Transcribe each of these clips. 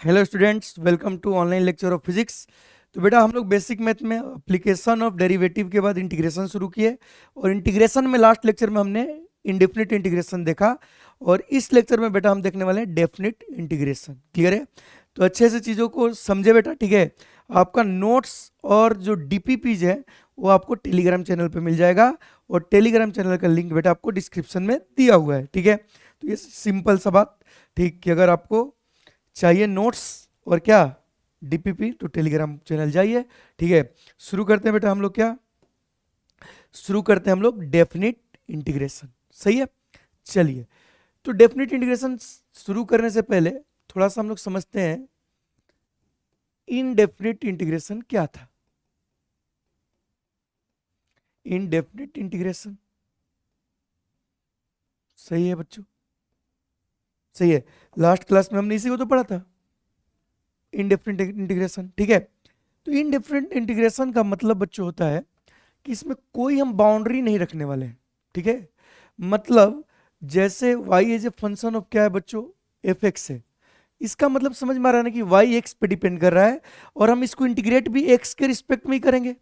Hello students, welcome to online lecture of physics. तो बेटा हम लोग बेसिक मैथ में एप्लीकेशन ऑफ डेरिवेटिव के बाद इंटीग्रेशन शुरू किए और इंटीग्रेशन में लास्ट लेक्चर में हमने इंडेफिनिट इंटीग्रेशन देखा और इस लेक्चर में बेटा हम देखने वाले हैं डेफिनिट इंटीग्रेशन। क्लियर है? तो अच्छे से चीज़ों को समझे बेटा, ठीक है। आपका नोट्स और जो डीपीपीज है वो आपको टेलीग्राम चैनल पे मिल जाएगा और टेलीग्राम चैनल का लिंक बेटा आपको डिस्क्रिप्शन में दिया हुआ है, ठीक है। तो ये सिंपल सा बात, ठीक, कि अगर आपको चाहिए नोट्स और क्या डीपीपी तो टेलीग्राम चैनल जाइए, ठीक है। शुरू करते हैं बेटा हम लोग, क्या शुरू करते हैं हम लोग डेफिनिट इंटीग्रेशन। सही है, चलिए। तो डेफिनिट इंटीग्रेशन शुरू करने से पहले थोड़ा सा हम लोग समझते हैं इनडेफिनिट इंटीग्रेशन क्या था। इनडेफिनिट इंटीग्रेशन सही है बच्चों, सही है। लास्ट क्लास में हमने इसी को तो पढ़ा था, इनडेफिनिट इंटीग्रेशन, ठीक है। तो इनडेफिनिट इंटीग्रेशन का मतलब बच्चों होता है कि इसमें कोई हम बाउंड्री नहीं रखने वाले हैं, ठीक है। मतलब जैसे y as a function of क्या है बच्चों, एफ एक्स है। इसका मतलब समझ में आ रहा है ना कि y एक्स पे डिपेंड कर रहा है और हम इसको इंटीग्रेट भी x के रिस्पेक्ट में ही करेंगे।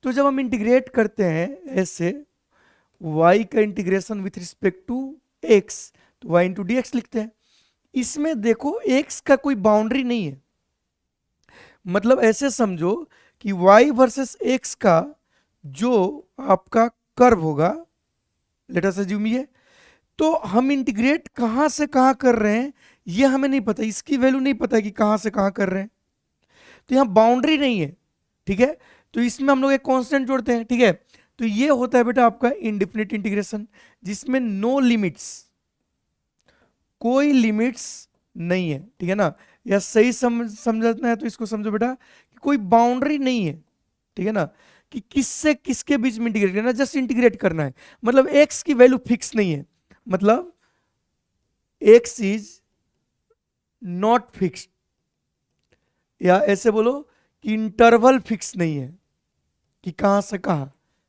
तो जब हम इंटीग्रेट करते हैं ऐसे y का integration with respect to x, तो y इंटू डी एक्स लिखते हैं। इसमें देखो x का कोई बाउंड्री नहीं है, मतलब ऐसे समझो कि y वर्सेस x का जो आपका कर्व होगा, लेट अस अज्यूम ये, तो हम इंटीग्रेट कहां से कहां कर रहे हैं ये हमें नहीं पता, इसकी वैल्यू नहीं पता कि कहां से कहां कर रहे हैं। तो यहां बाउंड्री नहीं है, ठीक है। तो इसमें हम लोग एक कांस्टेंट जोड़ते हैं, ठीक है। तो ये होता है बेटा आपका इंडेफिनिट इंटीग्रेशन, जिसमें नो लिमिट्स, कोई लिमिट्स नहीं है, ठीक है ना। या सही समझना है तो इसको समझो बेटा कि कोई बाउंड्री नहीं है, ठीक है ना, कि किससे किसके बीच में इंटीग्रेट करना, जस्ट इंटीग्रेट करना है। मतलब एक्स की वैल्यू फिक्स नहीं है, मतलब एक्स इज नॉट फिक्स्ड, या ऐसे बोलो कि इंटरवल फिक्स नहीं है कि कहां से कहां।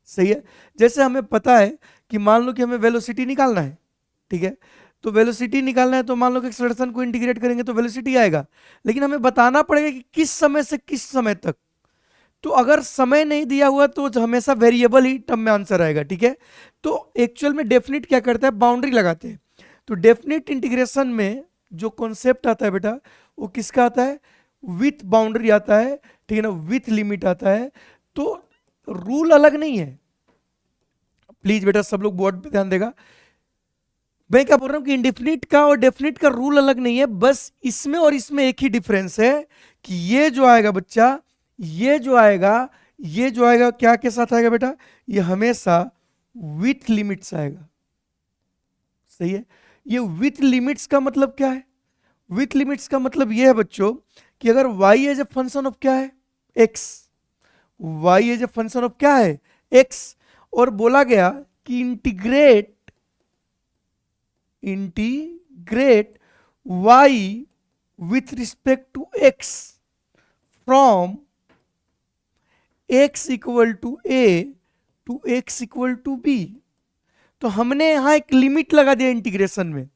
सही है। जैसे हमें पता है कि मान लो कि हमें वेलोसिटी निकालना है, ठीक है। तो वेलोसिटी निकालना है तो मान लो कि एक्सेलरेशन को इंटीग्रेट करेंगे तो वेलोसिटी आएगा, लेकिन हमें बताना पड़ेगा कि किस समय से किस समय तक। तो अगर समय नहीं दिया हुआ तो हमेशा वेरिएबल ही टर्म में आंसर आएगा, ठीक है। तो एक्चुअल में डेफिनिट क्या करता है, बाउंड्री लगाते हैं। तो डेफिनिट इंटीग्रेशन में जो कॉन्सेप्ट आता है बेटा वो किसका आता है, विथ बाउंड्री आता है, ठीक है ना, विथ लिमिट आता है। तो रूल अलग नहीं है, प्लीज बेटा सब लोग बोर्ड पे ध्यान देगा। मैं क्या बोल रहा हूं कि इंडेफिनिट का और डेफिनिट का रूल अलग नहीं है, बस इसमें और इसमें एक ही डिफरेंस है कि ये जो आएगा बच्चा, ये जो आएगा, ये जो आएगा क्या के साथ आएगा बेटा, ये हमेशा विथ लिमिट्स आएगा। सही है। ये विथ लिमिट्स का मतलब क्या है, विथ लिमिट्स का मतलब ये है बच्चों कि अगर y as a function of क्या है, x, y as a function of क्या है, x, और बोला गया कि integrate y with respect to x from x equal to a to x equal to b। तो हमने यहां एक लिमिट लगा दिया इंटीग्रेशन में।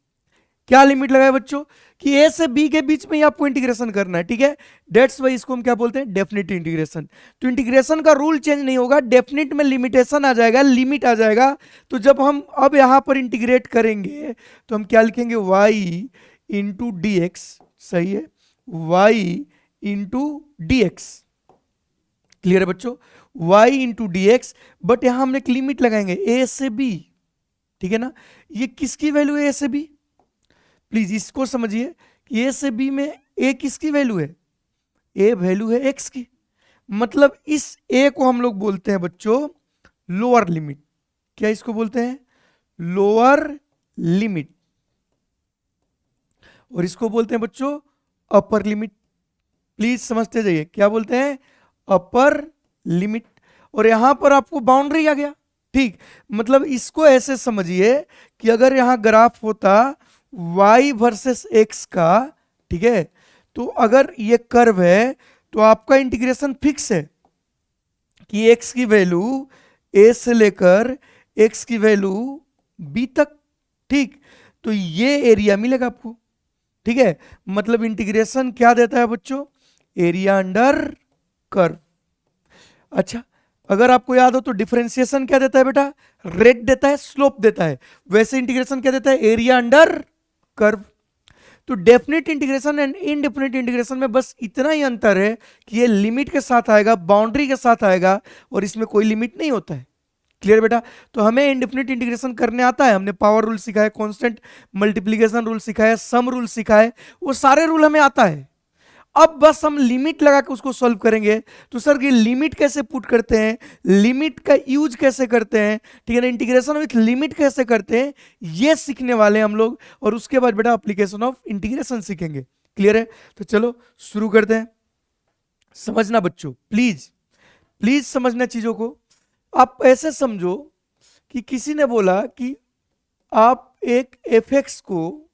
क्या लिमिट लगाया बच्चों कि a से b के बीच में ही आपको इंटीग्रेशन करना है, ठीक है। डेट्स वाई इसको हम क्या बोलते हैं, डेफिनिट इंटीग्रेशन। तो इंटीग्रेशन का रूल चेंज नहीं होगा, डेफिनिट में लिमिटेशन आ जाएगा, लिमिट आ जाएगा। तो जब हम अब यहां पर इंटीग्रेट करेंगे तो हम क्या लिखेंगे, y इंटू डी एक्स। सही है, y into d x. Clear है बच्चों, y into d x. But यहां हमने एक लिमिट लगाएंगे a से b, ठीक है ना। ये किसकी वैल्यू है, a से b, प्लीज इसको समझिए कि a से b में a किसकी वैल्यू है, a वैल्यू है x की। मतलब इस a को हम लोग बोलते हैं बच्चों लोअर लिमिट। क्या इसको बोलते हैं, लोअर लिमिट। और इसको बोलते हैं बच्चों अपर लिमिट। प्लीज समझते जाइए, क्या बोलते हैं, अपर लिमिट। और यहां पर आपको बाउंड्री आ गया, ठीक। मतलब इसको ऐसे समझिए कि अगर यहां ग्राफ होता y वर्सेस x का, ठीक है, तो अगर ये कर्व है तो आपका इंटीग्रेशन फिक्स है कि x की वैल्यू a से लेकर x की वैल्यू b तक, ठीक। तो ये एरिया मिलेगा आपको, ठीक है, मतलब इंटीग्रेशन क्या देता है बच्चों, एरिया अंडर कर्व। अच्छा, अगर आपको याद हो तो डिफरेंशिएशन क्या देता है बेटा, रेट देता है, स्लोप देता है। वैसे इंटीग्रेशन क्या देता है, एरिया अंडर कर्व। तो definite integration and indefinite integration में बस इतना ही अंतर है कि ये लिमिट के साथ आएगा, बाउंड्री के साथ आएगा, और इसमें कोई लिमिट नहीं होता है। क्लियर बेटा? तो हमें इनडेफिनेट इंटीग्रेशन करने आता है, हमने पावर रूल सीखा है, कांस्टेंट मल्टीप्लिकेशन रूल सीखा है, सम रूल सीखा है, वो सारे रूल हमें आता है। अब बस हम लिमिट लगा के उसको सॉल्व करेंगे। तो सर ये लिमिट कैसे पुट करते हैं, लिमिट का यूज कैसे करते हैं, ठीक है ना, इंटीग्रेशन विथ लिमिट कैसे करते हैं, ये सीखने वाले हैं हम लोग। और उसके बाद बेटा एप्लीकेशन ऑफ इंटीग्रेशन सीखेंगे। क्लियर है? तो चलो शुरू करते हैं। समझना बच्चों, प्लीज प्लीज समझना चीजों को। आप ऐसे समझो कि किसी ने बोला कि आप एक एफ एक्स को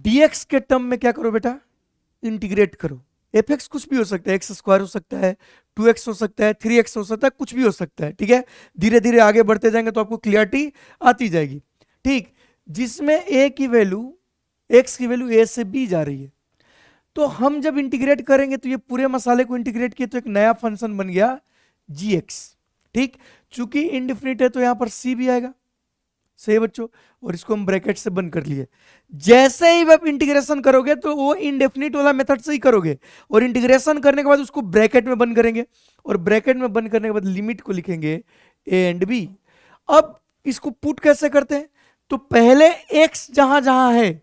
dx के टर्म में क्या करो बेटा, इंटीग्रेट करो। एफ एक्स कुछ भी हो सकता है, एक्स स्क्वायर हो सकता है, 2x हो सकता है, 3x हो सकता है, कुछ भी हो सकता है। ठीक है, धीरे धीरे आगे बढ़ते जाएंगे तो आपको क्लियरिटी आती जाएगी। ठीक, जिसमें a की वैल्यू, x की वैल्यू a से b जा रही है, तो हम जब इंटीग्रेट करेंगे तो ये पूरे मसाले को इंटीग्रेट किए तो एक नया फंक्शन बन गया gx। ठीक, चूंकि इनडिफिनिट है तो यहां पर c भी आएगा। सही है बच्चों, और इसको हम ब्रैकेट से बंद कर लिए। जैसे ही आप इंटीग्रेशन करोगे तो वो इनडेफिनिट वाला मेथड से ही करोगे, और इंटीग्रेशन करने के बाद उसको ब्रैकेट में बंद करेंगे, और ब्रैकेट में बंद करने के बाद लिमिट को लिखेंगे a एंड b। अब इसको पुट कैसे करते हैं, तो पहले x जहां जहां है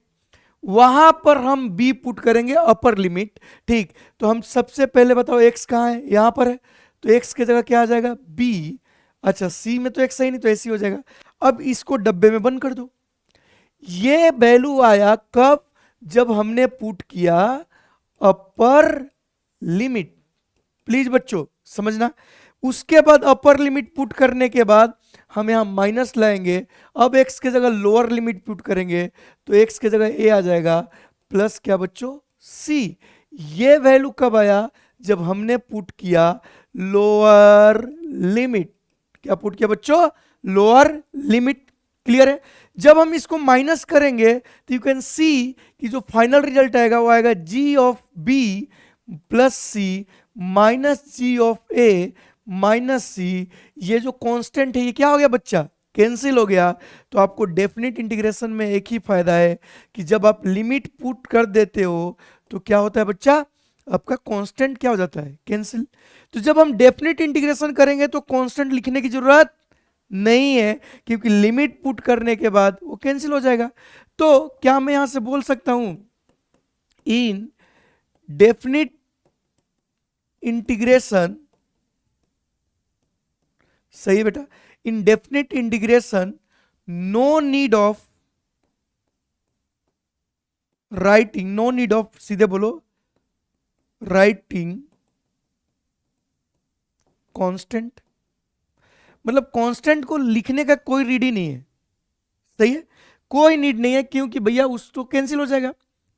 वहां पर हम b पुट करेंगे, अपर लिमिट। ठीक, तो हम सबसे पहले बताओ x कहां है, यहां पर है, तो x की जगह क्या आ जाएगा, b। अच्छा, c में तो x है ही नहीं, तो ऐसे ही हो जाएगा। अब इसको डब्बे में बंद कर दो। ये वैल्यू आया कब, जब हमने पुट किया अपर लिमिट। प्लीज बच्चों समझना, उसके बाद अपर लिमिट पुट करने के बाद हम यहां माइनस लाएंगे। अब x की जगह लोअर लिमिट पुट करेंगे तो x की जगह a आ जाएगा, प्लस क्या बच्चों, c। ये वैल्यू कब आया, जब हमने पुट किया लोअर लिमिट। क्या पुट किया बच्चों, लोअर लिमिट। क्लियर है? जब हम इसको माइनस करेंगे तो यू कैन सी कि जो फाइनल रिजल्ट आएगा वो आएगा g of b plus c minus g of a minus c। ये जो कांस्टेंट है ये क्या हो गया बच्चा, कैंसिल हो गया। तो आपको डेफिनेट इंटीग्रेशन में एक ही फायदा है कि जब आप लिमिट पुट कर देते हो तो क्या होता है बच्चा, आपका कांस्टेंट क्या हो जाता है, कैंसिल। तो जब हम डेफिनेट इंटीग्रेशन करेंगे तो कांस्टेंट लिखने की जरूरत नहीं है, क्योंकि लिमिट पुट करने के बाद वो कैंसिल हो जाएगा। तो क्या मैं यहां से बोल सकता हूं, इन डेफिनिट इंटीग्रेशन, सही है बेटा, indefinite integration no need of writing, no need of, सीधे बोलो, राइटिंग कांस्टेंट। मतलब कांस्टेंट को लिखने का कोई रीड ही नहीं है। सही है, कोई नीड नहीं है, क्योंकि भैया उस तो कैंसिल हो जाएगा।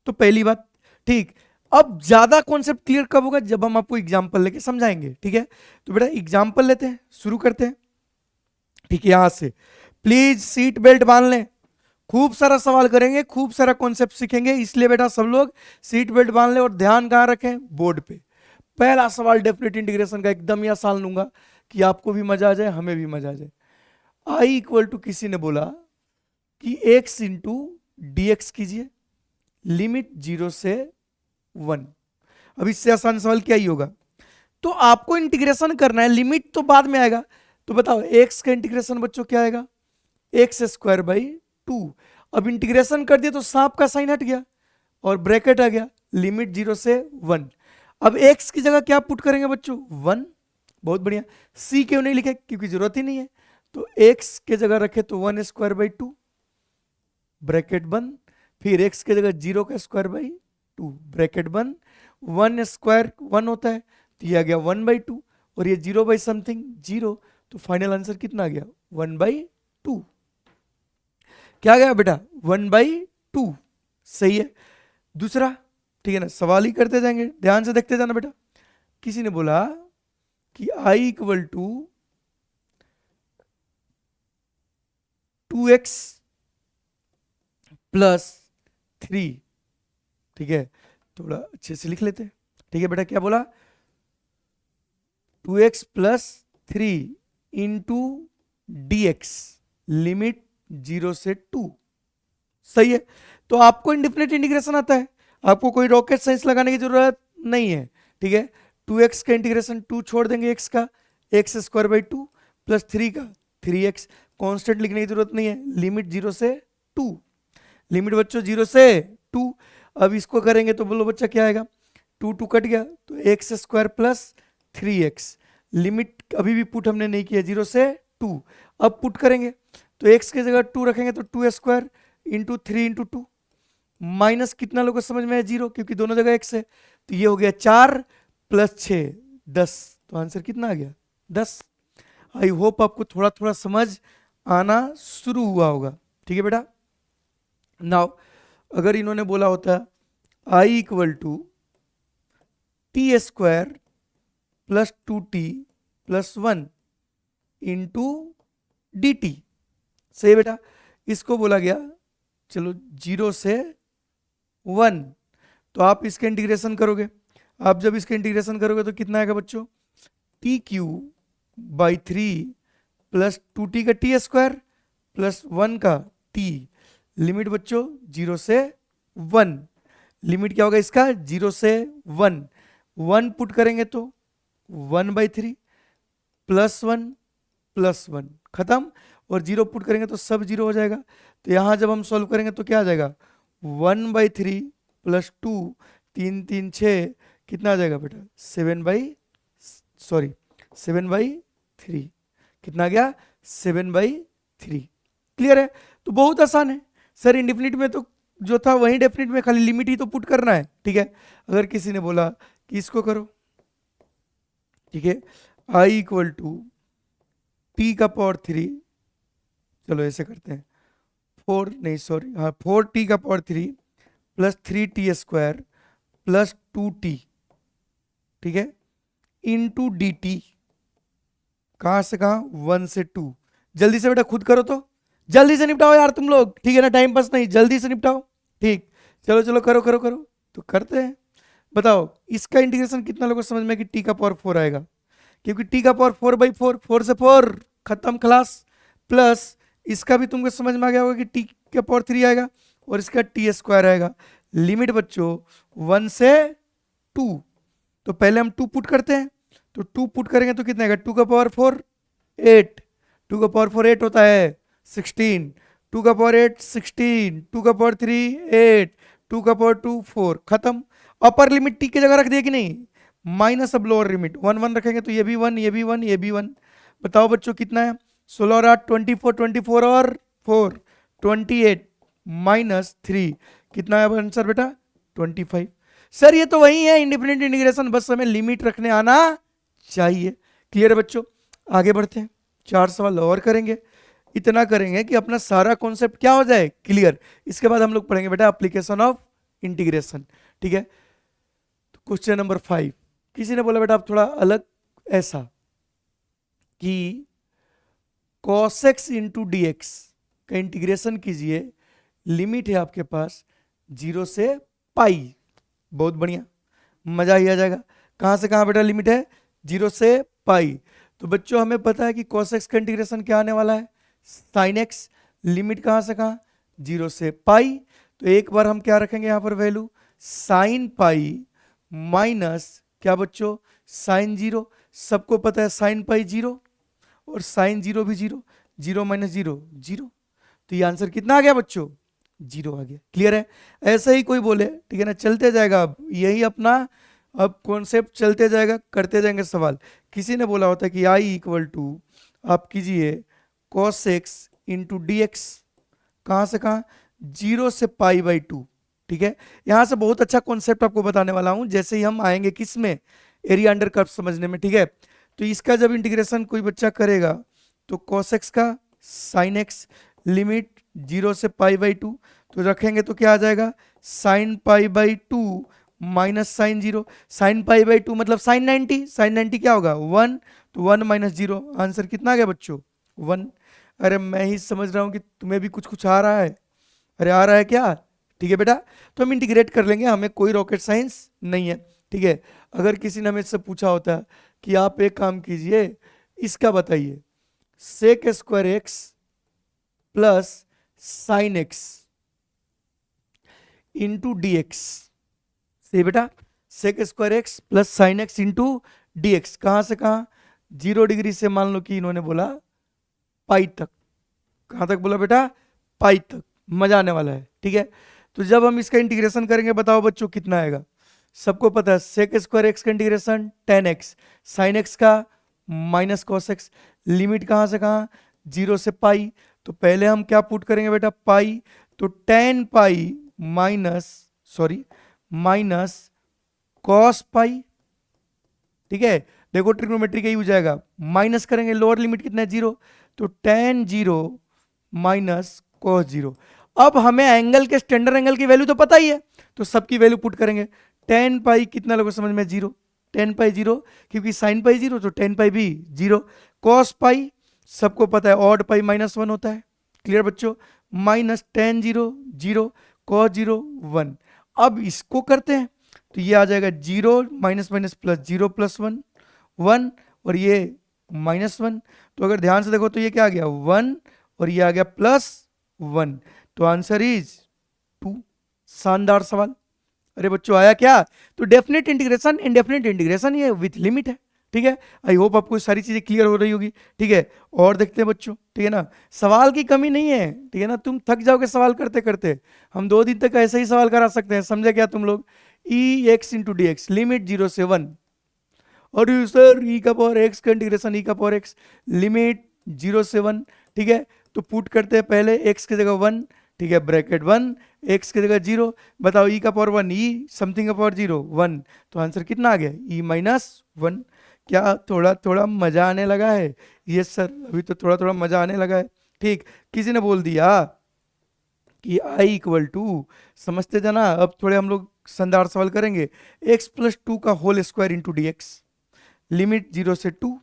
तो पहली बात। ठीक, अब ज्यादा कॉन्सेप्ट क्लियर कब होगा, जब हम आपको एग्जांपल लेके समझाएंगे। ठीक है, तो बेटा एग्जांपल लेते हैं, शुरू करते हैं। ठीक है, यहां से प्लीज सीट बेल्ट बांध लें, खूब सारा सवाल करेंगे, खूब सारा कॉन्सेप्ट सीखेंगे, इसलिए बेटा सब लोग सीट बेल्ट बांध लें और ध्यान कहां रखें, बोर्ड पे। पहला सवाल डेफिनेट इंटीग्रेशन का एकदम ही आसान लूंगा कि आपको भी मजा आ जाए, हमें भी मजा आ जाए। आई इक्वल टू, किसी ने बोला कि x इंटू डी एक्स कीजिए, लिमिट 0 से 1। अब इससे आसान सवाल क्या ही होगा, तो आपको इंटीग्रेशन करना है, लिमिट तो बाद में आएगा। तो बताओ x का इंटीग्रेशन बच्चों क्या आएगा, एक्स स्क्वायर बाई 2। अब इंटीग्रेशन कर दिया तो सांप का साइन हट गया और ब्रैकेट आ गया, लिमिट 0 से 1। अब x की जगह क्या पुट करेंगे बच्चों, 1। बहुत बढ़िया, c क्यों नहीं लिखे, क्योंकि जरूरत ही नहीं है। तो x के जगह रखे तो 1 स्क्वायर बाई 2, ब्रैकेट बंद, फिर x के जगह 0 का स्क्वायर बाई 2, ब्रैकेट बंद। 1 स्क्वायर 1 होता है, तो ये आ गया 1 बाई 2, और ये 0 बाई समथिंग 0, तो फाइनल आंसर कितना आ गया, 1 बाई 2। क्या गया बेटा, 1 बाई 2। सही है। दूसरा, ठीक है ना, सवाल ही करते जाएंगे, ध्यान से देखते जाना बेटा। किसी ने बोला कि i equal to 2x plus 3, ठीक है, थोड़ा अच्छे से लिख लेते हैं। ठीक है बेटा, क्या बोला, 2x plus 3 into d x, limit 0 से 2। सही है, तो आपको इंडिफिनिट इंटीग्रेशन आता है, आपको कोई रॉकेट साइंस लगाने की जरूरत नहीं है। ठीक है, 2x का इंटीग्रेशन 2 छोड़ देंगे x का, एक्स स्क्वायर बाई 2 प्लस 3 का 3x, कांस्टेंट लिखने की जरूरत नहीं है, लिमिट 0 से 2, लिमिट बच्चों 0 से 2। अब इसको करेंगे तो बोलो बच्चा क्या आएगा, 2 कट गया तो x square plus 3x, limit अभी भी पुट हमने नहीं किया, 0 से 2। अब पुट करेंगे तो x की जगह 2 रखेंगे तो 2 स्क्वायर इंटू 3 इंटू 2, माइनस कितना लोगों को समझ में है, 0, क्योंकि दोनों जगह x है, तो ये हो गया 4 प्लस 6 10, तो आंसर कितना आ गया 10। आई होप आपको थोड़ा थोड़ा समझ आना शुरू हुआ होगा। ठीक है बेटा, नाउ अगर इन्होंने बोला होता i equal to t square plus 2t plus 1 into d t, सही बेटा, इसको बोला गया चलो 0 से 1, तो आप इसका इंटीग्रेशन करोगे, आप जब इसका इंटीग्रेशन करोगे तो कितना आएगा बच्चों, T Q by 3 plus 2t का टी स्क्वायर प्लस 1 का t, लिमिट बच्चों 0 से 1, लिमिट क्या होगा इसका 0 से 1, 1 पुट करेंगे तो 1/3 प्लस 1 प्लस 1 खत्म, और 0 पुट करेंगे तो सब 0 हो जाएगा। तो यहां जब हम सॉल्व करेंगे तो क्या आ जाएगा 1/3 प्लस 2, 3 3 6, कितना आ जाएगा बेटा 7/3, कितना आ गया 7/3। क्लियर है, तो बहुत आसान है सर, इंडिफिनिट में तो जो था वही डेफिनिट में, खाली लिमिट ही तो पुट करना है। ठीक है, अगर किसी ने बोला कि इसको करो, ठीक है, i इक्वल टू टी का पावर 3, चलो ऐसे करते हैं 4 नहीं सॉरी हाँ 4t का power 3 plus 3t square plus 2t, ठीक है, इंटू डी टी, कहां से कहां 1 से 2, जल्दी से बेटा खुद करो, तो जल्दी से निपटाओ यार तुम लोग, ठीक है ना, टाइम पास नहीं, जल्दी से निपटाओ। ठीक, चलो चलो करो करो करो, तो करते हैं। बताओ इसका इंटीग्रेशन कितना लोगों को समझ में कि टी का पावर 4 आएगा, क्योंकि टी का पावर 4/4, 4 से 4 खत्म क्लास, प्लस इसका भी तुमको समझ में आ गया होगा कि टी का पावर 3 आएगा और इसका टी स्क्वायर आएगा, लिमिट बच्चों 1 से 2, तो पहले हम 2 पुट करते हैं, तो 2 पुट करेंगे तो कितना आएगा 2 का पावर 4 8, 2 का पावर 4 8 होता है 16, 2 का पावर 8 16, 2 का पावर 3 8, 2 का पावर 2 4, खत्म। अपर लिमिट टी की जगह रख दिया कि नहीं, माइनस अब लोअर लिमिट 1 1 रखेंगे तो ये भी 1 ये भी 1 ये भी 1। बताओ बच्चों कितना है, 16 और 8 24, 24 और 4 28 माइनस 3, कितना है आंसर बेटा 25। सर ये तो वही है इंडिपेंडेंट इंटीग्रेशन, बस हमें लिमिट रखने आना चाहिए। क्लियर है बच्चों, आगे बढ़ते हैं, 4 सवाल और करेंगे, इतना करेंगे कि अपना सारा कॉन्सेप्ट क्या हो जाए क्लियर। इसके बाद हम लोग पढ़ेंगे बेटा एप्लीकेशन ऑफ इंटीग्रेशन। ठीक है, तो क्वेश्चन नंबर 5, किसी ने बोला बेटा आप थोड़ा अलग ऐसा कि cos x into d x का इंटीग्रेशन कीजिए, लिमिट है आपके पास 0 से पाई, बहुत बढ़िया, मजा ही आ जाएगा। कहां से कहां बेटा लिमिट है 0 से पाई, तो बच्चों हमें पता है कि cos x का इंटीग्रेशन क्या आने वाला है sin x, लिमिट कहां से कहां 0 से पाई, तो एक बार हम क्या रखेंगे यहां पर वैल्यू साइन पाई माइनस क्या बच्चों साइन 0, सबको पता है साइन पाई 0 और साइन 0 भी 0, 0 माइनस 0 0, तो ये आंसर कितना आ गया बच्चों 0 आ गया। क्लियर है, ऐसे ही कोई बोले, ठीक है ना, चलते जाएगा, अब यही अपना अब कॉन्सेप्ट चलते जाएगा, करते जाएंगे सवाल। किसी ने बोला होता है कि i इक्वल टू आप कीजिए cos x into d x, कहां से कहां 0 से π/2। ठीक है, यहां से बहुत अच्छा कॉन्सेप्ट आपको बताने वाला हूं, जैसे ही हम आएंगे किस में एरिया अंडर कर्व समझने में। ठीक है, तो इसका जब इंटीग्रेशन कोई बच्चा करेगा तो cos x का sin x, लिमिट 0 से π/2, तो रखेंगे तो क्या आ जाएगा sin π/2 माइनस साइन 0, sin π/2 मतलब sin 90, sin 90 क्या होगा 1, तो 1 माइनस 0, आंसर कितना आ गया बच्चों 1। अरे मैं ही समझ रहा हूं कि तुम्हें भी कुछ कुछ आ रहा है, अरे आ रहा है क्या? ठीक है बेटा, तो हम इंटीग्रेट कर लेंगे, हमें कोई रॉकेट साइंस नहीं है। ठीक है, अगर किसी ने हमें से पूछा होता कि आप एक काम कीजिए, इसका बताइए, sec square x plus sine x into d x. सही बेटा, sec square x plus sine x into d x, कहां से कहां? 0 डिग्री से मान लो कि इन्होंने बोला पाई तक। कहां तक बोला बेटा? पाई तक। मजा आने वाला है। ठीक है, तो जब हम इसका इंटीग्रेशन करेंगे बताओ बच्चों कितना आएगा? सबको पता है सेक स्क्वायर एक्स का इंटीग्रेशन 10x, साइन एक्स का माइनस कॉस एक्स, लिमिट कहां से कहां? 0 से पाई। तो पहले हम क्या पुट करेंगे बेटा? पाई, तो 10 पाई माइनस कॉस पाई। ठीक है, देखो ट्रिग्नोमेट्री का ही हो जाएगा, माइनस करेंगे, लोअर लिमिट कितना है? 0, तो tan 0 माइनस कॉस 0। अब हमें एंगल के स्टैंडर्ड एंगल की वैल्यू तो पता ही है, तो सबकी वैल्यू पुट करेंगे। tan पाई कितना लोगों को समझ में? 0, tan पाई 0, क्योंकि sin पाई 0 तो tan पाई भी 0। cos पाई सबको पता है ऑड पाई -1 होता है। क्लियर बच्चों? Minus tan 0 0, cos 0 1। अब इसको करते हैं तो ये आ जाएगा 0 माइनस माइनस प्लस 0 प्लस 1 1, और ये -1। तो अगर ध्यान से देखो तो ये क्या आ गया? 1, और ये आ गया +1। तो आंसर इज 2। शानदार सवाल। अरे बच्चों आया क्या? तो डेफिनेट इंटीग्रेशन, इनडेफिनेट इंटीग्रेशन ये विथ लिमिट है। ठीक है, आई होप आपको सारी चीजें क्लियर हो रही होगी। ठीक है, और देखते हैं बच्चों। ठीक है ना, सवाल की कमी नहीं है। ठीक है ना, तुम थक जाओगे सवाल करते करते, हम 2 दिन तक ऐसे ही सवाल करा सकते हैं। समझे क्या तुम लोग? E x into d x, limit 0 से 1, और सर ई का पावर एक्स का इंटीग्रेशन, ई का पावर एक्स, लिमिट 0 से 1। ठीक है, तो पुट करते हैं पहले एक्स की जगह 1। ठीक है, ब्रैकेट 1, एक्स की जगह 0। बताओ ई का पावर 1, ई समथिंग का पावर 0 1, तो आंसर कितना आ गया? ई -1। क्या थोड़ा थोड़ा मजा आने लगा है? यस सर, अभी तो थोड़ा थोड़ा मजा आने लगा है। ठीक, किसी ने बोल दिया कि आई इक्वल टू, समझते जाना। अब थोड़े हम लोग शानदार सवाल करेंगे। x+2 का whole square into d x, limit 0 से 2।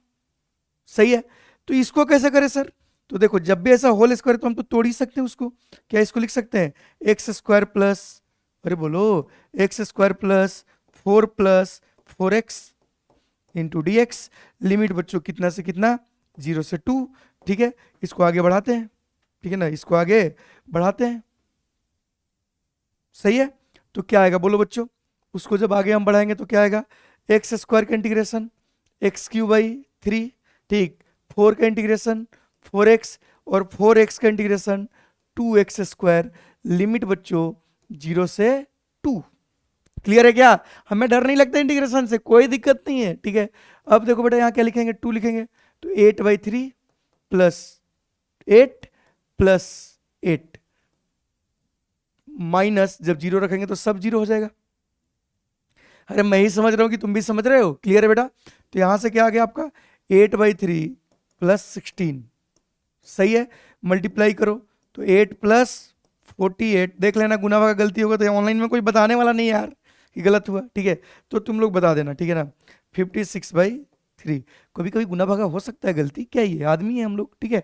सही है, तो इसको कैसे करें सर? तो देखो, जब भी ऐसा होल स्क्वायर तो हम तो तोड़ ही सकते हैं उसको। क्या इसको लिख सकते हैं? एक्स स्क्वायर प्लस, अरे बोलो, x square plus 4+4x into d x, limit बच्चों कितना से कितना? 0 से 2। ठीक है, इसको आगे बढ़ाते हैं। ठीक है ना, इसको आगे बढ़ाते हैं। सही है, तो क्या आएगा बोलो बच्चों? उसको जब आगे हम बढ़ाएंगे तो क्या आएगा? एक्स स्क्वायर का इंटीग्रेशन x³ ठीक, 4 का इंटीग्रेशन 4x, और 4x का इंटीग्रेशन 2x², लिमिट बच्चों 0 से 2। क्लियर है क्या? हमें डर नहीं लगता इंटीग्रेशन से, कोई दिक्कत नहीं है। ठीक है, अब देखो बेटा यहाँ क्या लिखेंगे? 2 लिखेंगे, तो 8/3 प्लस 8 प्लस 8, माइनस जब 0 रखेंगे तो सब 0 हो जाएगा। अरे मैं ही समझ रहा हूं कि तुम भी समझ रहे हो। क्लियर है बेटा? तो यहां से क्या आ गया आपका? 8/3 प्लस 16। सही है, मल्टीप्लाई करो, तो 8 प्लस 48। देख लेना गुना भागा गलती होगा तो ऑनलाइन में कोई बताने वाला नहीं है यार कि गलत हुआ। ठीक है, तो तुम लोग बता देना। ठीक है ना, 56/3। कभी कभी गुना भागा हो सकता है गलती, क्या ये आदमी है हम लोग। ठीक है,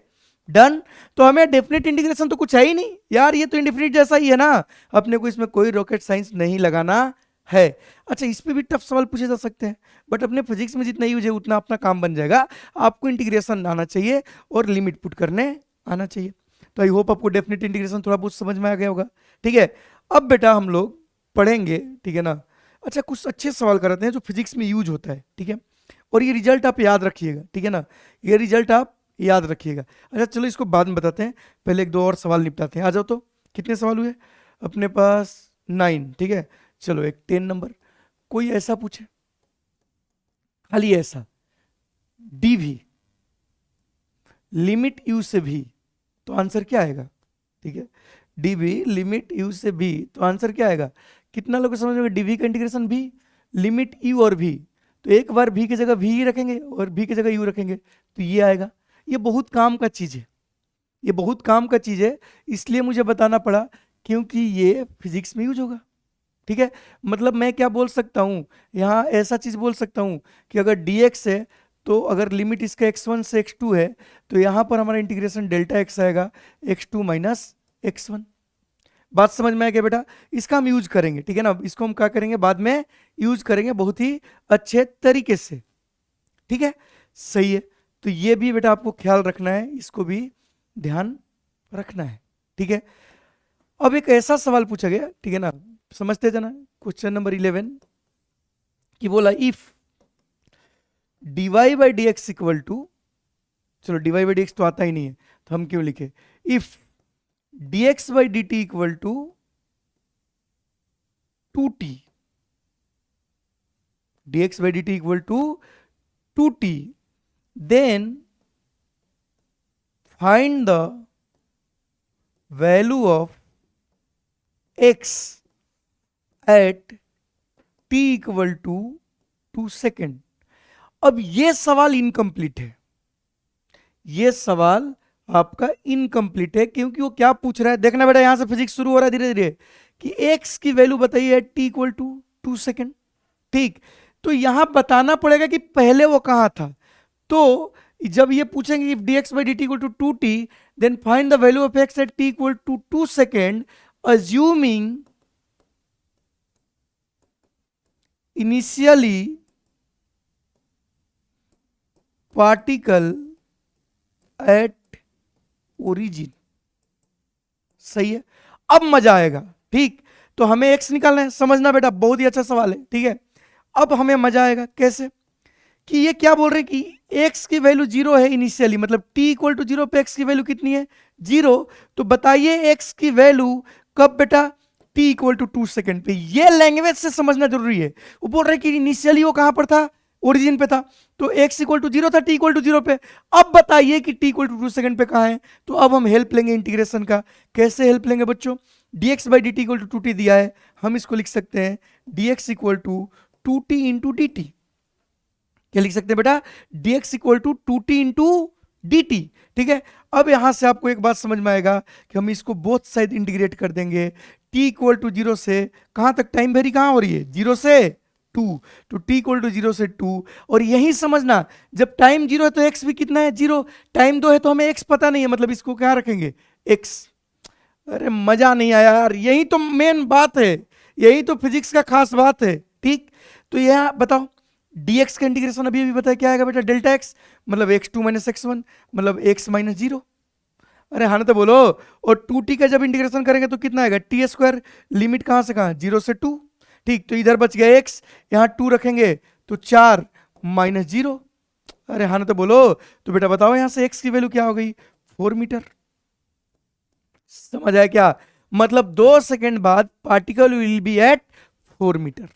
डन। तो हमें डेफिनेट इंटीग्रेशन तो कुछ है ही नहीं यार, ये तो इंडेफिनिट जैसा ही है ना। अपने को इसमें कोई रॉकेट साइंस नहीं लगाना है। अच्छा, इस पे भी टफ सवाल पूछे जा सकते हैं, बट अपने फिजिक्स में जितना यूज है उतना अपना काम बन जाएगा। आपको इंटीग्रेशन आना चाहिए और लिमिट पुट करने आना चाहिए। तो आई होप आपको डेफिनेट इंटीग्रेशन थोड़ा बहुत समझ में आ गया होगा। ठीक है, अब बेटा हम लोग पढ़ेंगे। ठीक है ना, अच्छा कुछ अच्छे सवाल कराते हैं जो फिजिक्स में यूज होता है। ठीक है, और ये रिजल्ट आप याद रखिएगा। ठीक है ना, ये रिजल्ट आप याद रखिएगा। अच्छा चलो इसको बाद में बताते हैं, पहले 1-2 और सवाल निपटाते हैं। आ जाओ, तो कितने सवाल हुए अपने पास? 9। ठीक है, चलो एक 10 नंबर कोई ऐसा पूछे, खाली ऐसा, डी भी लिमिट यू से भी, तो आंसर क्या आएगा? ठीक है, डी भी लिमिट यू से भी, तो आंसर क्या आएगा? कितना लोग समझ में? डी वी का इंटीग्रेशन भी लिमिट यू और भी, तो एक बार भी की जगह भी ही रखेंगे और भी की जगह यू रखेंगे, तो ये आएगा। ये बहुत काम का चीज है, ये बहुत काम का चीज है, इसलिए मुझे बताना पड़ा क्योंकि ये फिजिक्स में यूज होगा। ठीक है, मतलब मैं क्या बोल सकता हूं यहाँ? ऐसा चीज बोल सकता हूं कि अगर dx है तो अगर लिमिट इसका x1 से x2 है, तो यहां पर हमारा इंटीग्रेशन डेल्टा x आएगा, x2 माइनस x1। बात समझ में आया क्या बेटा? इसका हम यूज करेंगे, ठीक है ना, इसको हम क्या करेंगे बाद में यूज करेंगे बहुत ही अच्छे तरीके से, ठीक है, सही है। तो ये भी बेटा आपको ख्याल रखना है, इसको भी ध्यान रखना है, ठीक है। अब एक ऐसा सवाल पूछा गया, ठीक है ना, समझते जाना, क्वेश्चन नंबर 11 कि बोला if dy by d x equal to, चलो dy बाई डी एक्स तो आता ही नहीं है तो हम क्यों लिखे, if dx by d t equal to 2t, dx by d t equal to 2t, then find the value of x at t equal to 2 second. अब ये सवाल इनकम्प्लीट है, ये सवाल आपका इनकम्प्लीट है, क्योंकि वो क्या पूछ रहा है, देखना बेटा यहां से फिजिक्स शुरू हो रहा है धीरे धीरे, कि x की वैल्यू बताइए at t equal to 2 second, ठीक। तो यहां बताना पड़ेगा कि पहले वो कहां था। तो जब ये पूछेंगे if dx by dt equal to 2t, then find the value of x at t equal to 2 second, assuming initially particle at origin। सही है, अब मजा आएगा, ठीक। तो हमें x निकालना है, समझना बेटा बहुत ही अच्छा सवाल है, ठीक है। अब हमें मजा आएगा कैसे, कि ये क्या बोल रहे हैं कि x की वैल्यू 0 है इनिशियली, मतलब t इक्वल टू 0 पे x की वैल्यू कितनी है 0। तो बताइए x की वैल्यू कब बेटा, t इक्वल टू 2 सेकेंड पे। ये लैंग्वेज से समझना जरूरी है। वो बोल रहे हैं कि इनिशियली वो कहां पर था, ओरिजिन पे था, तो x इक्वल टू 0 था, t इक्वल टू 0 पे। अब बताइए कि t इक्वल टू 2 सेकेंड पे कहां है। तो अब हम हेल्प लेंगे इंटीग्रेशन का। कैसे हेल्प लेंगे बच्चों, dx by d t equal to 2t दिया है, हम इसको लिख सकते हैं dx equal to 2t into d t. क्या लिख सकते हैं बेटा, dx equal to 2t into d t, ठीक है। अब यहां से आपको एक बात समझ में आएगा कि हम इसको बोथ साइड इंटीग्रेट कर देंगे। t इक्वल टू 0 से कहां तक टाइम वेरी कहां हो रही है, 0 से 2, तो t इक्वल टू 0 से 2। और यही समझना, जब टाइम 0 है तो x भी कितना है 0, टाइम 2 है तो हमें x पता नहीं है, मतलब इसको क्या रखेंगे x। अरे मजा नहीं आया यार, यही तो मेन बात है, यही तो फिजिक्स का खास बात है, ठीक। तो यह बताओ dx का इंटीग्रेशन अभी अभी बताया क्या आएगा बेटा, डेल्टा x, मतलब x2 माइनस x1, मतलब x माइनस 0। अरे हाँ ना तो बोलो। और 2t का जब इंटीग्रेशन करेंगे तो कितना आएगा, टी स्क्वायर, लिमिट कहां से कहां, 0 से 2, ठीक। तो इधर बच गया x, यहां 2 रखेंगे तो 4 माइनस 0। अरे हाँ ना तो बोलो। तो बेटा बताओ यहां से x की वैल्यू क्या हो गई, 4 मीटर। समझ आया क्या, मतलब 2 सेकेंड बाद particle will be at 4 metre.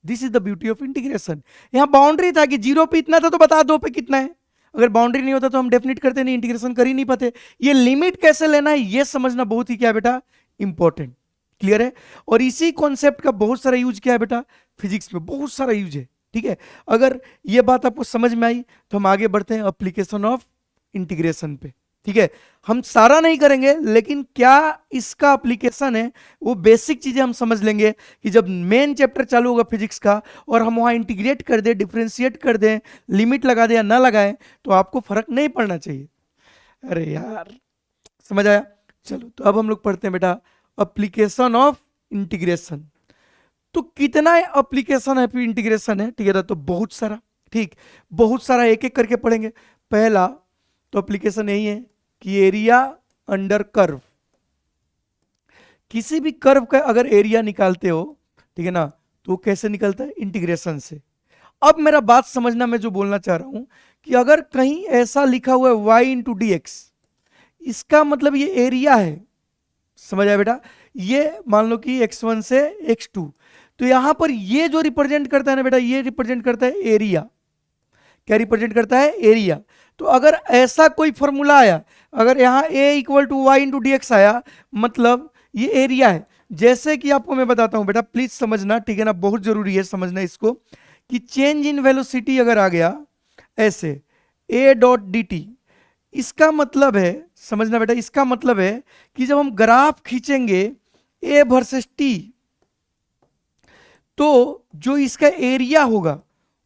This is the beauty of integration. यहां बाउंड्री था कि 0 पे इतना था तो बता 2 पे कितना है। अगर बाउंड्री नहीं होता तो हम डेफिनेट करते नहीं, इंटीग्रेशन कर ही नहीं पाते। ये लिमिट कैसे लेना है ये समझना बहुत ही क्या है बेटा, इंपॉर्टेंट। क्लियर है। और इसी कॉन्सेप्ट का बहुत सारा यूज क्या है बेटा, फिजिक्स में बहुत सारा यूज है, ठीक है। अगर ये बात आपको समझ में आई तो हम आगे बढ़ते हैं एप्लीकेशन ऑफ इंटीग्रेशन पे, ठीक है। हम सारा नहीं करेंगे, लेकिन क्या इसका एप्लीकेशन है वो बेसिक चीजें हम समझ लेंगे कि जब मेन चैप्टर चालू होगा फिजिक्स का और हम वहां इंटीग्रेट कर दें, डिफरेंशिएट कर दें, लिमिट लगा दें या ना लगाएं, तो आपको फर्क नहीं पड़ना चाहिए। अरे यार समझ आया। चलो तो अब हम लोग पढ़ते हैं बेटा एप्लीकेशन ऑफ इंटीग्रेशन। तो कितना एप्लीकेशन है इंटीग्रेशन है, ठीक है, तो बहुत सारा, ठीक, बहुत सारा, एक एक करके पढ़ेंगे। पहला तो एप्लीकेशन यही है कि एरिया अंडर कर्व। किसी भी कर्व का अगर एरिया निकालते हो, ठीक है ना, तो कैसे निकलता है, इंटीग्रेशन से। अब मेरा बात समझना, मैं जो बोलना चाह रहा हूं कि अगर कहीं ऐसा लिखा हुआ है y इंटू डी एक्स, इसका मतलब ये एरिया है। समझ आया बेटा, ये मान लो कि x1 से x2, तो यहां पर ये जो रिप्रेजेंट करता है ना बेटा, ये रिप्रेजेंट करता है एरिया। क्या रिप्रेजेंट करता है, एरिया। तो अगर ऐसा कोई फॉर्मूला आया, अगर यहां a equal to y into d x आया, मतलब ये एरिया है। जैसे कि आपको मैं बताता हूं बेटा, प्लीज समझना, ठीक है ना, बहुत जरूरी है समझना इसको, कि चेंज इन वेलोसिटी अगर आ गया ऐसे a डॉट डी टी, इसका मतलब है, समझना बेटा, इसका मतलब है कि जब हम ग्राफ खींचेंगे a वर्सेस t, तो जो इसका एरिया होगा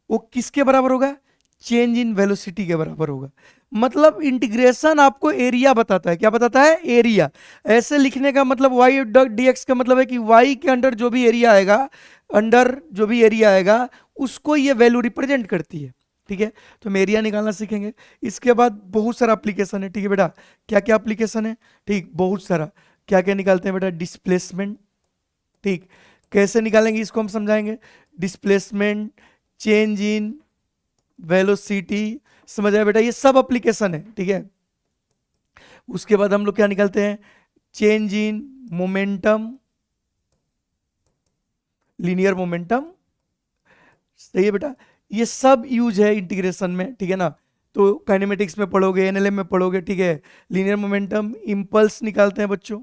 वो किसके बराबर होगा, चेंज इन वेलोसिटी के बराबर होगा। मतलब इंटीग्रेशन आपको एरिया बताता है। क्या बताता है? एरिया। ऐसे लिखने का मतलब y डॉट dx का मतलब है कि y के अंडर जो भी एरिया आएगा, अंडर जो भी एरिया आएगा उसको ये वैल्यू रिप्रेजेंट करती है। ठीक है, तो हम एरिया निकालना सीखेंगे। इसके बाद बहुत सारा एप्लीकेशन है। ठीक है बेटा, क्या क्या एप्लीकेशन है? ठीक, बहुत सारा। क्या क्या निकालते हैं बेटा? डिस्प्लेसमेंट। ठीक, कैसे निकालेंगे इसको हम समझाएंगे। डिस्प्लेसमेंट, चेंज इन वेलोसिटी, समझ आया बेटा? ये सब एप्लीकेशन है। ठीक है, उसके बाद हम लोग क्या निकालते हैं? Change in momentum, linear momentum. सही है बेटा, ये सब यूज है इंटीग्रेशन में। ठीक है ना, तो काइनेमेटिक्स में पढ़ोगे, एनएलएम में पढ़ोगे। ठीक है, लीनियर मोमेंटम, इंपल्स निकालते हैं बच्चों।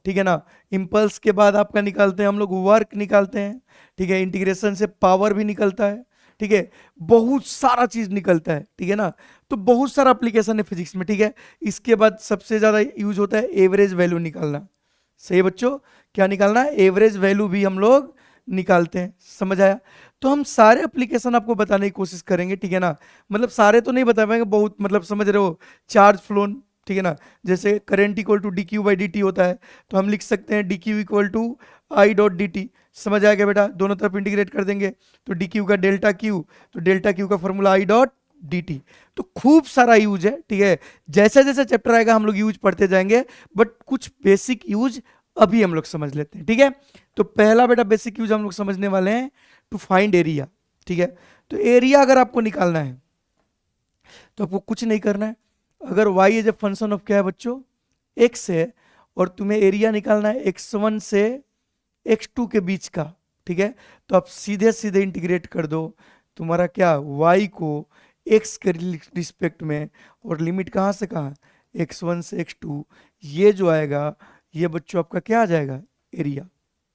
ठीक है ना, इंपल्स के बाद आपका निकालते हैं हम लोग वर्क निकालते हैं। ठीक है, इंटीग्रेशन से पावर भी निकलता है। ठीक है, बहुत सारा चीज निकलता है। ठीक है ना, तो बहुत सारा एप्लीकेशन है फिजिक्स में। ठीक है, इसके बाद सबसे ज्यादा यूज होता है एवरेज वैल्यू निकालना। सही है बच्चों, क्या निकालना है? एवरेज वैल्यू भी हम लोग निकालते हैं। समझ आया? तो हम सारे एप्लीकेशन आपको बताने की कोशिश करेंगे। ठीक है ना, मतलब सारे तो नहीं बता पाएंगे, बहुत, मतलब समझ रहे हो? चार्ज फ्लोन, ठीक है ना, जैसे current equal to d q by d t होता है, तो हम लिख सकते हैं d q equal to i dot d t. समझ आएगा बेटा? दोनों तरफ इंटीग्रेट कर देंगे तो डी क्यू का डेल्टा क्यू, तो डेल्टा क्यू का formula i dot d t. तो खूब सारा यूज है। ठीक है, जैसे जैसे चैप्टर आएगा हम लोग यूज पढ़ते जाएंगे, बट कुछ बेसिक यूज अभी हम लोग समझ लेते हैं। ठीक है, तो पहला बेटा बेसिक यूज हम लोग समझने वाले हैं, टू फाइंड एरिया। ठीक है, तो एरिया अगर आपको निकालना है तो आपको कुछ नहीं करना है। अगर y is a function of क्या है बच्चों? x है, और तुम्हें एरिया निकालना है x1 से x2 के बीच का। ठीक है, तो आप सीधे सीधे इंटीग्रेट कर दो तुम्हारा क्या, y को x के रिस्पेक्ट में, और लिमिट कहाँ से कहाँ? x1 से x2। ये जो आएगा ये बच्चों आपका क्या आ जाएगा? एरिया।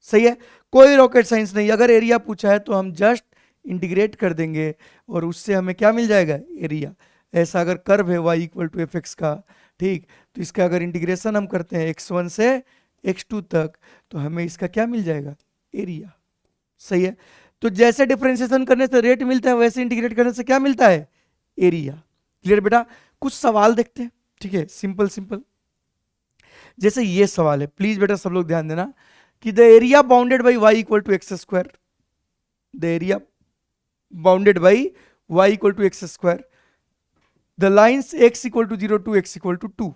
सही है, कोई रॉकेट साइंस नहीं। अगर एरिया पूछा है तो हम जस्ट इंटीग्रेट कर देंगे और उससे हमें क्या मिल जाएगा? एरिया। ऐसा अगर कर्व है y equal to f x का, ठीक, तो इसका अगर इंटीग्रेशन हम करते हैं x1 से x2 तक, तो हमें इसका क्या मिल जाएगा? एरिया। सही है, तो जैसे डिफरेंशिएशन करने से रेट मिलता है, वैसे इंटीग्रेट करने से क्या मिलता है? एरिया। क्लियर बेटा? कुछ सवाल देखते हैं। ठीक है, सिंपल सिंपल। जैसे ये सवाल है, प्लीज बेटा सब लोग ध्यान देना, कि the area bounded by y equal to x square, the area bounded by y equal to x square, the lines x equal to 0 to x equal to 2।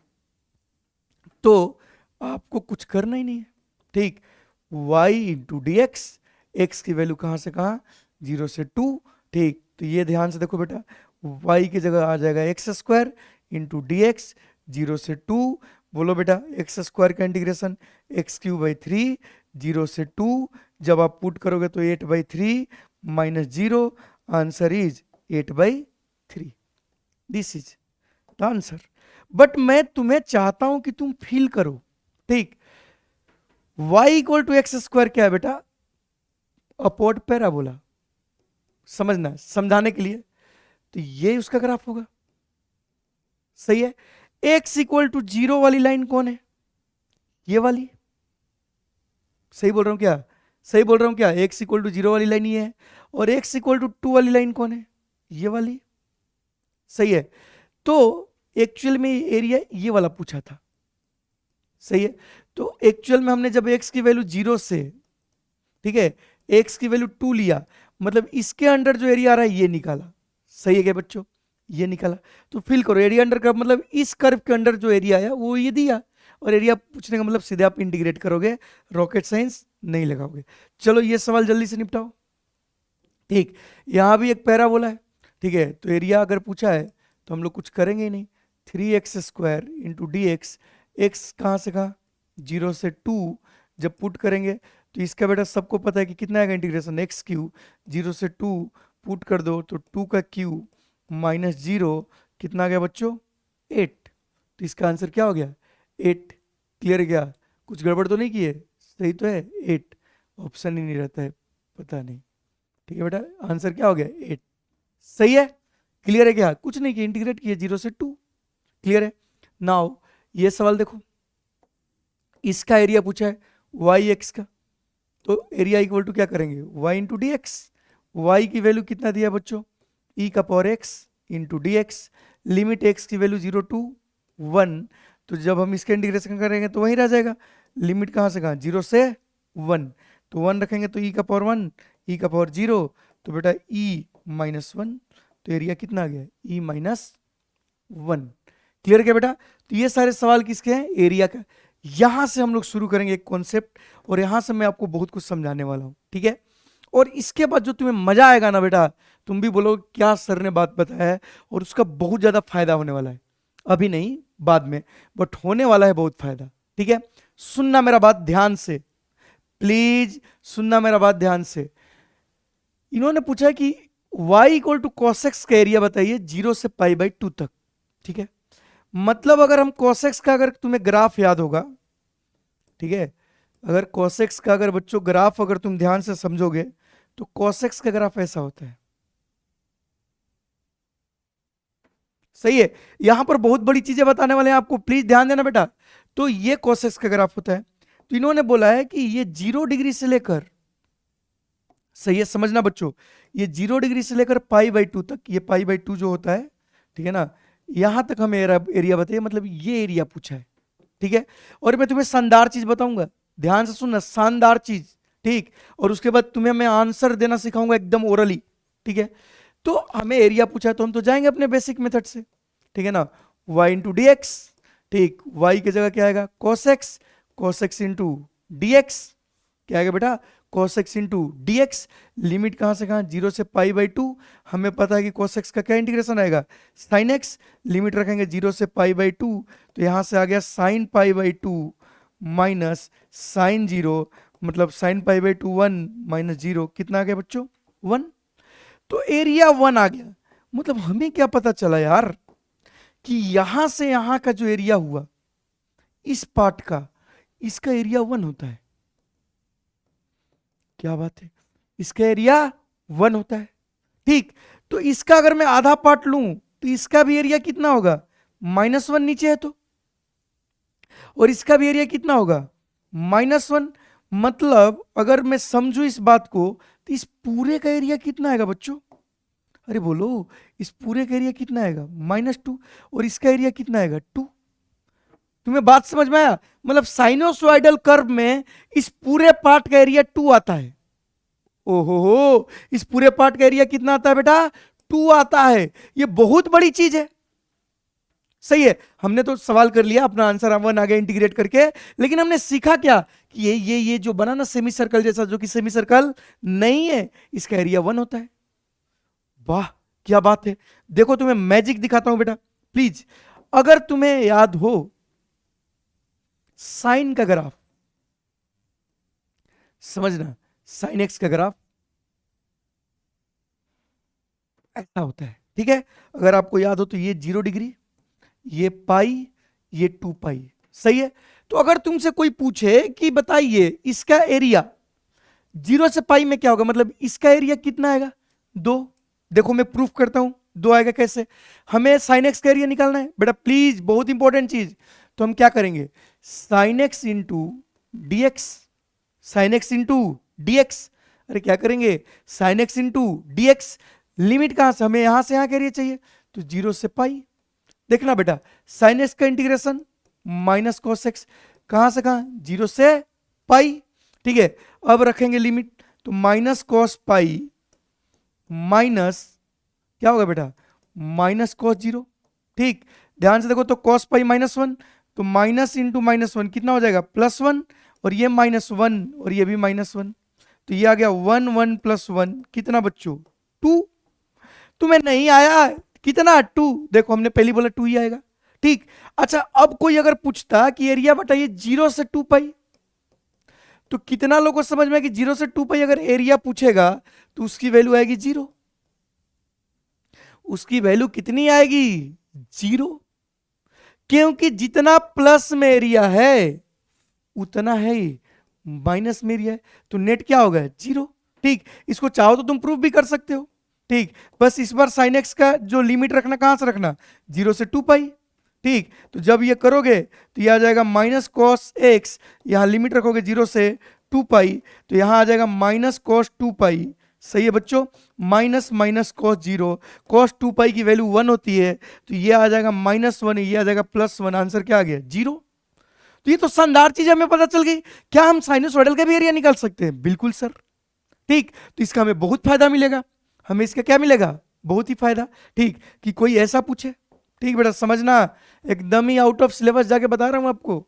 तो आपको कुछ करना ही नहीं है। ठीक, y इंटू डी एक्स की value कहां से कहां? 0 से 2। ठीक, तो ये ध्यान से देखो बेटा, y की जगह आ जाएगा x square into d x, 0 से 2। बोलो बेटा, एक्स स्क्वायर का इंटीग्रेशन एक्स क्यू बाई 3, 0 से 2। जब आप पुट करोगे तो 8/3 minus 0, answer is 8/3। This is the answer. But मैं तुम्हें चाहता हूं कि तुम फील करो। ठीक, y equal to x square क्या है बेटा? Upward parabola. समझना, समझाने के लिए, तो ये उसका ग्राफ होगा। सही है, x इक्वल टू 0 वाली लाइन कौन है? ये वाली। सही बोल रहा हूं क्या? सही बोल रहा हूं क्या? x इक्वल टू 0 वाली लाइन ये है, और x इक्वल टू 2 वाली लाइन कौन है? ये वाली। सही है, तो एक्चुअल में एरिया ये वाला पूछा था। सही है, तो एक्चुअल में हमने जब x की वैल्यू 0 से, ठीक है, x की वैल्यू 2 लिया, मतलब इसके अंडर जो एरिया आ रहा है ये निकाला। सही है क्या बच्चों? ये निकाला। तो फिल करो, एरिया अंडर कर्व मतलब इस कर्व के अंडर जो एरिया आया वो ये दिया, और एरिया पूछने का मतलब सीधे आप इंटीग्रेट करोगे, रॉकेट साइंस नहीं लगाओगे। चलो ये सवाल जल्दी से निपटाओ। ठीक, यहां भी एक पैराबोला है। ठीक है, तो एरिया अगर पूछा है तो हम लोग कुछ करेंगे ही नहीं। 3x square into d x, x कहाँ से कहाँ? 0 से 2। जब पुट करेंगे तो इसका बेटा सबको पता है कि कितना आएगा इंटीग्रेशन, एक्स क्यू, 0 से 2 पुट कर दो तो 2 का क्यू माइनस 0, कितना आ गया बच्चों? 8। तो इसका आंसर क्या हो गया? 8। क्लियर है क्या? कुछ गड़बड़ तो नहीं की है? सही तो है, 8। ऑप्शन ही नहीं रहता है, पता नहीं। ठीक है बेटा, आंसर क्या हो गया? 8। सही है, क्लियर है क्या? कुछ नहीं किया, इंटीग्रेट किया 0 से 2। क्लियर है? नाउ ये सवाल देखो, इसका एरिया पूछा है वाई एक्स का, तो एरिया इक्वल टू क्या करेंगे? y into d x. Y की वैल्यू कितना दिया बच्चों? e का power x, into d x, limit x की वैल्यू 0 to 1, तो जब हम इसका इंटीग्रेशन करेंगे तो वहीं रह जाएगा। लिमिट कहाँ से कहाँ, 0 से 1, तो 1 रखेंगे तो ई का पावर 1, ई का पावर 0, तो बेटा ई माइनस 1, तो एरिया कितना आ गया, ई माइनस 1। क्लियर क्या बेटा? तो ये सारे सवाल किसके हैं, एरिया का। यहां से हम लोग शुरू करेंगे एक कॉन्सेप्ट, और यहां से मैं आपको बहुत कुछ समझाने वाला हूं, ठीक है। और इसके बाद जो तुम्हें मजा आएगा ना बेटा, तुम भी बोलो क्या सर ने बात बताया है, और उसका बहुत ज्यादा फायदा होने वाला है। अभी नहीं, बाद में, बट होने वाला है बहुत फायदा, ठीक है। सुनना मेरा बात ध्यान से, प्लीज सुनना मेरा बात ध्यान से। इन्होंने पूछा है कि y इक्वल टू कॉसेक्स का एरिया बताइए 0 से π/2 तक, ठीक है। मतलब अगर हम कॉसेक्स का, अगर तुम्हें ग्राफ याद होगा, ठीक है, अगर कॉसेक्स का अगर बच्चों ग्राफ अगर तुम ध्यान से समझोगे तो कॉसेक्स का ग्राफ ऐसा होता है, सही है। यहां पर बहुत बड़ी चीजें बताने वाले हैं आपको, प्लीज ध्यान देना बेटा। तो ये कॉसेक्स का ग्राफ होता है, तो इन्होंने बोला है कि ये 0 डिग्री से लेकर, सही है, समझना बच्चों, ये 0 डिग्री से लेकर π/2 तक, ये π/2 जो होता है, ठीक है ना, यहां तक हमें एरिया बताइए, मतलब ये एरिया पूछा है, ठीक है। और मैं तुम्हें शानदार चीज बताऊंगा, ध्यान से सुनना, शानदार चीज, ठीक। और उसके बाद तुम्हें मैं आंसर देना सिखाऊंगा एकदम ओरली, ठीक है। तो हमें एरिया पूछा है तो हम तो जाएंगे अपने बेसिक मेथड से, ठीक है ना, y इंटू डी एक्स, ठीक, y की जगह क्या आएगा, cos x, cos x into d x, क्या आएगा बेटा, cos x into d x, limit कहां से कहां, 0 से π/2, हमें पता है कि cos x का क्या इंटीग्रेशन आएगा, sin x, लिमिट रखेंगे 0 से π/2, तो यहां से आ गया sin π/2 माइनस sin 0, मतलब sin π/2 1 माइनस 0, कितना आ गया बच्चों, 1। तो एरिया 1 आ गया। मतलब हमें क्या पता चला यार, कि यहां से यहां का जो एरिया हुआ इस पार्ट का, इसका एरिया 1 होता है। क्या बात है, इसका एरिया 1 होता है, ठीक। तो इसका अगर मैं आधा पार्ट लूं तो इसका भी एरिया कितना होगा, -1 नीचे है तो, और इसका भी एरिया कितना होगा, -1। मतलब अगर मैं समझू इस बात को, तो इस पूरे का एरिया कितना आएगा बच्चों, अरे बोलो, इस पूरे का एरिया कितना आएगा, -2, और इसका एरिया कितना आएगा, 2। तुम्हें बात समझ में आया? मतलब साइनोसॉइडल कर्व में इस पूरे पार्ट का एरिया 2 आता है। ओहो, इस पूरे पार्ट का एरिया कितना आता है बेटा, 2 आता है। ये बहुत बड़ी चीज है, सही है। हमने तो सवाल कर लिया, अपना आंसर 1 आ गया इंटीग्रेट करके, लेकिन हमने सीखा क्या, कि ये जो बना ना सेमी सर्कल जैसा, जो कि सेमी सर्कल नहीं है, इसका एरिया 1 होता है। वाह क्या बात है। देखो तुम्हें मैजिक दिखाता हूं बेटा, प्लीज। अगर तुम्हें याद हो साइन का ग्राफ, समझना, साइन एक्स का ग्राफ ऐसा होता है, ठीक है। अगर आपको याद हो तो ये 0 डिग्री, ये पाई, ये 2 पाई, सही है। तो अगर तुमसे कोई पूछे कि बताइए इसका एरिया 0 से पाई में क्या होगा, मतलब इसका एरिया कितना आएगा, 2। देखो मैं प्रूफ करता हूं, 2 आएगा कैसे। हमें साइन एक्स का एरिया निकालना है बेटा, प्लीज, बहुत इंपॉर्टेंट चीज। तो हम क्या करेंगे, sign x into d x, sign x into d x, अरे क्या करेंगे, sign x into d x, limit कहां से, हमें यहां से यहां का एरिया चाहिए, तो 0 से पाई। देखना बेटा, साइन एक्स का इंटीग्रेशन माइनस कॉस एक्स, कहां से कहां, 0 से पाई, ठीक है। अब रखेंगे लिमिट, तो माइनस कॉस पाई माइनस क्या होगा बेटा, माइनस कॉस 0, ठीक। ध्यान से देखो, तो कॉस पाई -1, तो माइनस इंटू -1 कितना हो जाएगा, +1, और ये -1 और ये भी -1, तो ये आ गया 1 1 + 1, कितना बच्चों, 2। तुम्हें नहीं आया कितना, 2। देखो हमने पहली बोला 2 ही आएगा, ठीक। अच्छा, अब कोई अगर पूछता कि एरिया बताइए 0 से 2 पाई, तो कितना लोगों को समझ में कि 0 से 2 पाई अगर एरिया पूछेगा तो उसकी वैल्यू आएगी 0। उसकी वैल्यू कितनी आएगी, 0, क्योंकि जितना प्लस में एरिया है उतना है माइनस में एरिया है, तो नेट क्या होगा, 0, ठीक। इसको चाहो तो तुम प्रूफ भी कर सकते हो, ठीक। बस इस बार साइन एक्स का जो लिमिट रखना कहां से रखना, 0 से 2 पाई, ठीक। तो जब ये करोगे तो ये आ जाएगा माइनस कॉस एक्स, यहां लिमिट रखोगे 0 से 2 पाई, तो यहां आ जाएगा माइनस कॉस 2 पाई सही है बच्चों। माइनस माइनस कॉस 0, कॉस 2 पाई की वैल्यू 1 होती है, तो ये आ जाएगा -1, ये आ जाएगा +1, आंसर क्या आ गया 0। तो ये तो शानदार चीज हमें पता चल गई। क्या हम साइनसॉइडल का भी एरिया निकाल सकते हैं? बिल्कुल सर। ठीक, तो इसका हमें बहुत फायदा मिलेगा। हमें इसका क्या मिलेगा? बहुत ही फायदा। ठीक, कि कोई ऐसा पूछे, ठीक बेटा समझना, एकदम ही आउट ऑफ सिलेबस जाके बता रहा हूं आपको,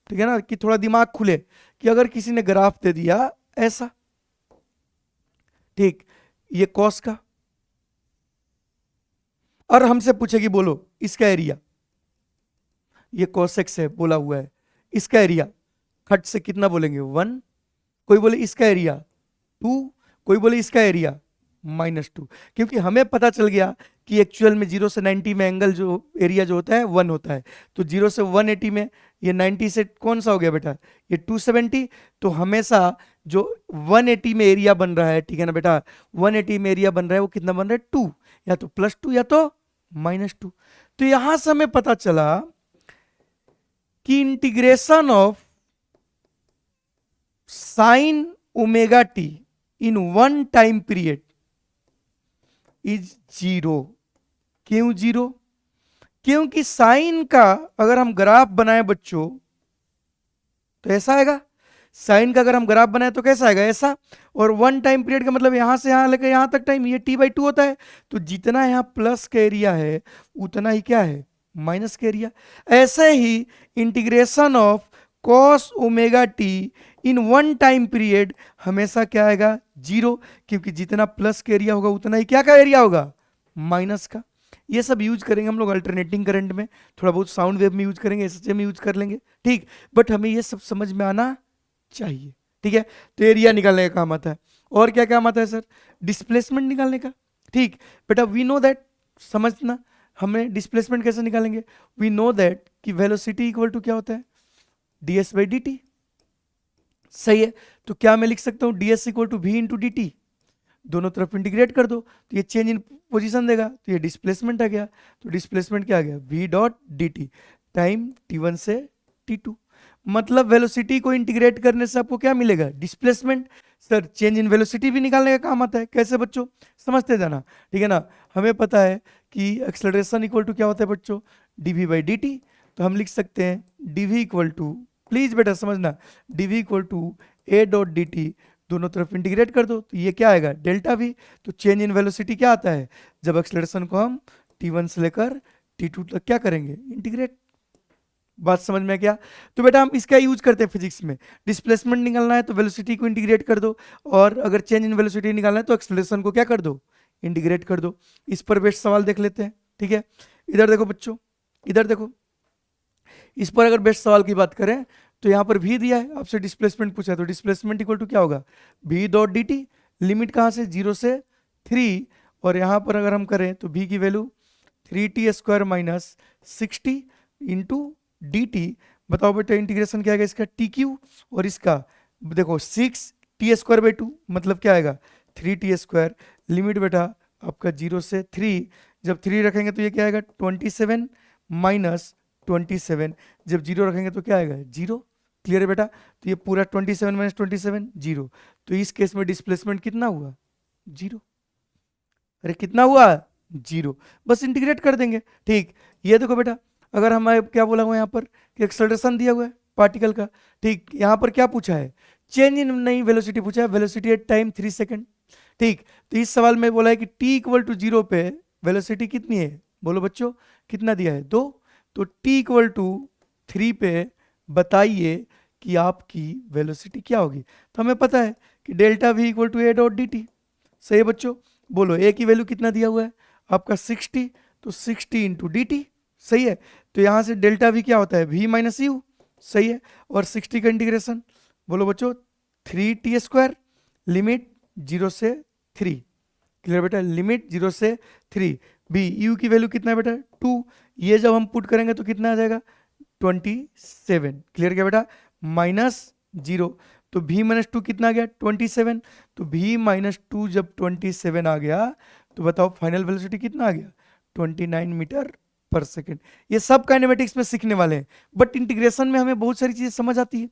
ठीक है ना, कि थोड़ा दिमाग खुले, कि अगर किसी ने ग्राफ दे दिया ऐसा, ठीक, ये कॉस का, और हमसे पूछे कि बोलो इसका एरिया, ये कॉसेक्स है बोला हुआ है, इसका एरिया खट से कितना बोलेंगे 1, कोई बोले इसका एरिया 2, कोई बोले इसका एरिया -2, क्योंकि हमें पता चल गया कि एक्चुअल में 0 से 90 में एंगल जो एरिया जो होता है 1 होता है, तो 0 से 180 में ये 90 से कौन सा हो गया बेटा, ये 270, तो हमेशा जो 180 में एरिया बन रहा है, ठीक है ना बेटा, 180 में एरिया बन रहा है वो कितना बन रहा है 2, या तो +2 या तो -2। तो यहां से हमें पता चला कि integration of sine omega t in 1 time period is 0। क्यों 0? क्योंकि साइन का अगर हम ग्राफ बनाए बच्चों तो ऐसा आएगा, साइन का अगर हम ग्राफ बनाए तो कैसा आएगा, ऐसा, और 1 टाइम पीरियड का मतलब यहां से यहां लेकर यहां तक टाइम, ये t/2 होता है, तो जितना यहां प्लस का एरिया है उतना ही क्या है, माइनस का एरिया। ऐसे ही integration of cos omega t in 1 time period हमेशा क्या आएगा 0, क्योंकि जितना प्लस का एरिया होगा उतना ही क्या का एरिया होगा, माइनस का। ये सब यूज करेंगे हम लोग अल्टरनेटिंग करंट में, थोड़ा बहुत साउंड वेव में यूज करेंगे, एसएचएम में यूज कर लेंगे, ठीक, बट हमें ये सब समझ में आना चाहिए, ठीक है। तो एरिया निकालने का काम आता है, और क्या काम आता है सर, डिस्प्लेसमेंट निकालने का। ठीक बेटा, वी नो दैट, समझना, हमें डिस्प्लेसमेंट कैसे निकालेंगे, वी नो दैट कि वेलोसिटी इक्वल टू क्या होता है, ds/dt। सही है, तो क्या मैं लिख सकता हूं ds equal to v into d t, दोनों तरफ इंटीग्रेट कर दो तो ये चेंज इन पोजीशन देगा, तो ये डिस्प्लेसमेंट आ गया, तो डिस्प्लेसमेंट क्या आ गया, v.dt टाइम t1 से t2। मतलब वेलोसिटी को इंटीग्रेट करने से आपको क्या मिलेगा, displacement. Sir change in velocity भी निकालने का काम आता है, कैसे बच्चों, समझते जाना, ठीक है ना। हमें पता है कि एक्सेलरेशन इक्वल टू क्या होता है बच्चों, dv/dt, तो हम लिख सकते हैं dv इक्वल टू, प्लीज बेटा समझना, dv इक्वल टू a.dt, दोनों तरफ इंटीग्रेट कर दो तो ये क्या आएगा, डेल्टा वी। तो चेंज इन वेलोसिटी क्या आता है, जब एक्सेलरेशन को हम t1 से लेकर t2 तक क्या करेंगे, इंटीग्रेट। बात समझ में क्या? तो बेटा हम इसका यूज करते हैं फिजिक्स में, डिस्प्लेसमेंट निकालना है तो वेलोसिटी को इंटीग्रेट कर दो, और अगर चेंज इन वेलोसिटी निकालना है तो एक्सेलरेशन को क्या कर दो, इंटीग्रेट कर दो। इस पर बेस्ट सवाल देख लेते हैं, ठीक है। इधर देखो बच्चों, इधर देखो, इस पर अगर बेस्ट सवाल की बात करें तो यहाँ पर भी दिया है, आपसे डिस्प्लेसमेंट पूछा है, तो डिस्प्लेसमेंट इक्वल टू क्या होगा, v.dt, लिमिट कहाँ से 0 से 3, और यहाँ पर अगर हम करें तो v की value 3t² minus 60 into d T. बताओ बेटा इंटीग्रेशन क्या आएगा इसका, टी क्यू, और इसका देखो 6t²/2 मतलब क्या आएगा 3t², लिमिट बेटा आपका 0 से 3, जब 3 रखेंगे तो ये क्या आएगा 27 माइनस 27, जब 0 रखेंगे तो क्या आएगा 0। क्लियर है बेटा, तो ये पूरा 27 माइनस 27 0, तो इस केस में डिस्प्लेसमेंट कितना हुआ 0। अरे कितना हुआ 0, बस इंटीग्रेट कर देंगे। ठीक, ये देखो बेटा, अगर हमारे क्या बोला हुआ है यहाँ पर कि एक्सेलरेशन दिया हुआ है पार्टिकल का, ठीक, यहाँ पर क्या पूछा है, चेंज इन नहीं वेलोसिटी पूछा है, वेलोसिटी एट टाइम 3 सेकंड। ठीक, तो इस सवाल में बोला है कि t इक्वल टू 0 पे वेलोसिटी कितनी है, बोलो बच्चों कितना दिया है 2, तो t इक्वल टू 3 पे बताइए कि आपकी वेलोसिटी क्या होगी। तो हमें पता है कि delta v equal to a.dt। सही है बच्चों, बोलो a की वैल्यू कितना दिया हुआ है आपका 60, तो 60 इंटू डी टी। सही है, तो यहाँ से डेल्टा v क्या होता है v माइनस यू। सही है, और 60 का इंटीग्रेशन बोलो बच्चों 3t², लिमिट 0 से 3। क्लियर बेटा, लिमिट 0 से 3, b u की वैल्यू कितना है बेटा 2, ये जब हम पुट करेंगे तो कितना आ जाएगा 27। क्लियर क्या बेटा, माइनस 0, तो v माइनस 2 कितना आ गया 27, तो v माइनस 2 जब 27 आ गया तो बताओ फाइनल वेलोसिटी कितना आ गया 29 मीटर पर सेकेंड। ये सब काइनेमेटिक्स में सीखने वाले हैं, बट इंटीग्रेशन में हमें बहुत सारी चीजें समझ आती है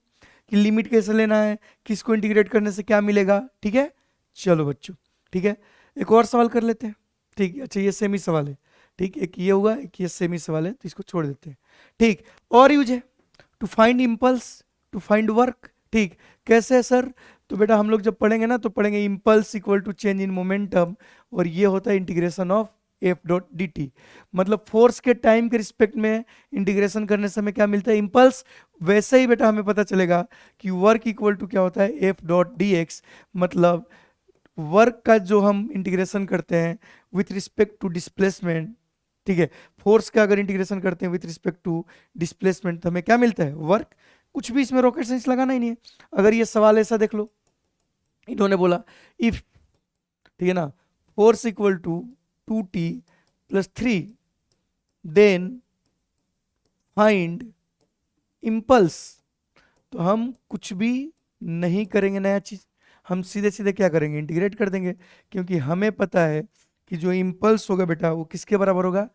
कि लिमिट कैसे लेना है, किसको इंटीग्रेट करने से क्या मिलेगा। ठीक है, चलो बच्चों ठीक है, एक और सवाल कर लेते हैं। ठीक, अच्छा ये सेमी सवाल है। ठीक, एक ये हुआ, एक ये सेमी सवाल है, तो इसको छोड़ देते हैं। ठीक, और यूज है to find impulse, to find work. ठीक, कैसे है सर? तो बेटा हम लोग जब पढ़ेंगे ना तो पढ़ेंगे impulse equal to change in momentum, और ये होता है integration of f dot d t. मतलब फोर्स के टाइम के रिस्पेक्ट में इंटीग्रेशन करने से हमें क्या मिलता है? इम्पल्स। वैसे ही बेटा हमें पता चलेगा कि वर्क इक्वल टू क्या होता है? F dot D x. मतलब वर्क का जो हम इंटीग्रेशन करते हैं विथ रिस्पेक्ट टू डिस्प्लेसमेंट, ठीक है, फोर्स का अगर इंटीग्रेशन करते हैं विथ रिस्पेक्ट टू डिस्प्लेसमेंट तो हमें क्या मिलता है? वर्क। कुछ भी इसमें रॉकेट साइंस लगाना ही नहीं है। अगर ये सवाल ऐसा देख लो, इन्होंने बोला इफ, ठीक है ना, force equal to 2t plus 3 then find impulse, तो हम कुछ भी नहीं करेंगे नया चीज, हम सीधे सीधे क्या करेंगे? इंटीग्रेट कर देंगे, क्योंकि हमें पता है कि जो इम्पल्स होगा बेटा वो किसके बराबर होगा?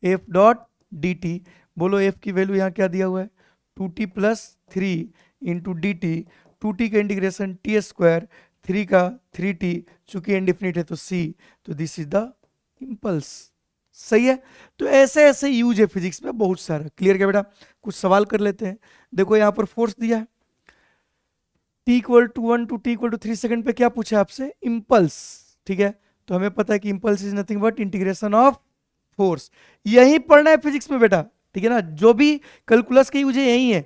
F dot d T. बोलो एफ की वैल्यू यहाँ क्या दिया हुआ है? 2t plus 3 into d T. 2t का इंटीग्रेशन टी स्क्वायर, 3 का 3t, चूंकि इनडिफिनिट है तो c, तो दिस इज द इम्पल्स। सही है। तो ऐसे ऐसे यूज है फिजिक्स में बहुत सारा। क्लियर क्या बेटा? कुछ सवाल कर लेते हैं। देखो यहाँ पर फोर्स दिया है, t equal to 1 to t equal to 3 second पे क्या पूछा आपसे? इम्पल्स। ठीक है, तो हमें पता है कि impulse is nothing but integration of force. यही पढ़ना है फिजिक्स में बेटा, ठीक है ना। जो भी कैलकुलस के यूज है यही है,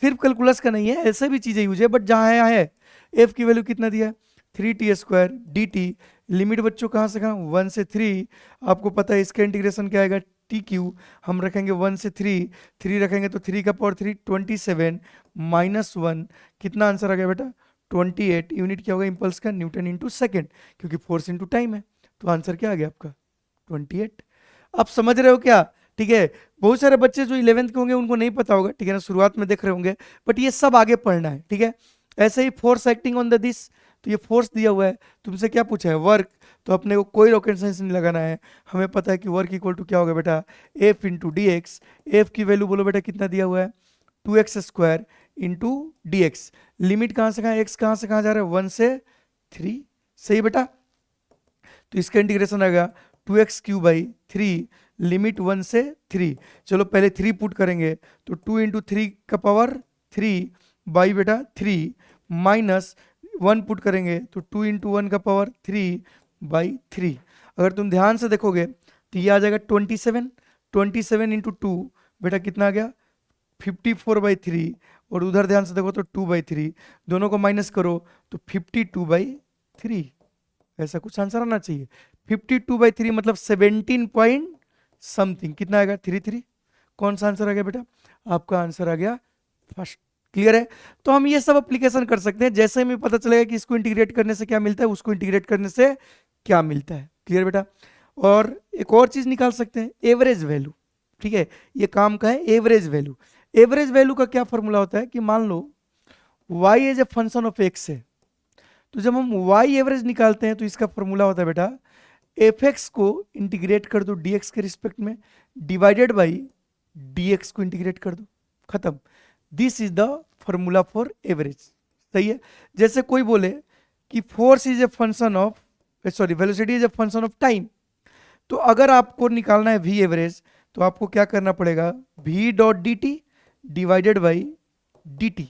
सिर्फ कैलकुलस का नहीं है, ऐसे भी चीजें यूज है, बट जहां है एफ की वैल्यू कितना दिया है? 3t square D T. Limit बच्चों कहाँ से कहाँ? 1 से 3। आपको पता है इसका इंटीग्रेशन क्या आएगा? T Q. हम रखेंगे 1 से 3, 3 रखेंगे तो 3 का पावर 3 27 माइनस 1, कितना आंसर आ गया बेटा? 28। यूनिट क्या होगा इम्पल्स का? न्यूटन इंटू सेकेंड, क्योंकि फोर्स इंटू टाइम है। तो आंसर क्या आ गया आपका? 28। आप समझ रहे हो क्या? ठीक है, बहुत सारे बच्चे जो 11th के होंगे उनको नहीं पता होगा, ठीक है ना, शुरुआत में देख रहे होंगे, बट ये सब आगे पढ़ना है। ठीक है, ऐसे ही force acting on the this, तो ये फोर्स दिया हुआ है, तुमसे क्या पूछा है? वर्क। तो अपने को कोई रॉकेट साइंस नहीं लगाना है, हमें पता है कि वर्क इक्वल टू क्या होगा बेटा? F into d x. F की वैल्यू बोलो बेटा कितना दिया हुआ है? 2x square into d x. Limit कहाँ से कहाँ? एक्स कहाँ से कहाँ जा रहा है? 1 से 3। सही बेटा, तो इसका इंटीग्रेशन आएगा 2x क्यू बाई 3, लिमिट 1 से 3। चलो पहले 3 पुट करेंगे तो 2 इंटू 3 का पावर 3 बाई बेटा 3, माइनस 1 पुट करेंगे तो 2 इंटू 1 का पावर 3 बाई 3। अगर तुम ध्यान से देखोगे तो ये आ जाएगा 27। 27 इंटू 2 बेटा कितना आ गया? 54/3। और उधर ध्यान से देखो तो 2/3, दोनों को माइनस करो तो 52/3। ऐसा कुछ आंसर आना चाहिए। 52/3 मतलब 17 पॉइंट समथिंग, कितना आएगा? 33। कौन सा आंसर आ गया बेटा? आपका आंसर आ गया फर्स्ट। क्लियर है? तो हम ये सब एप्लीकेशन कर सकते हैं, जैसे हमें पता चलेगा कि इसको इंटीग्रेट करने से क्या मिलता है, उसको इंटीग्रेट करने से क्या मिलता है। क्लियर बेटा? और एक और चीज निकाल सकते हैं, एवरेज वैल्यू। ठीक है, ये काम का है एवरेज वैल्यू। एवरेज वैल्यू का क्या फॉर्मूला होता है कि मान लो y as a function of x है, तो जब हम y एवरेज निकालते हैं तो इसका फॉर्मूला होता है बेटा एफ एक्स को इंटीग्रेट कर दो dx के रिस्पेक्ट में, डिवाइडेड बाई dx को इंटीग्रेट कर दो, खत्म। This is the formula for average. सही है। जैसे कोई बोले कि force is a function of, sorry velocity is a function of time, तो अगर आपको निकालना है v एवरेज तो आपको क्या करना पड़ेगा? v dot d T divided by d t.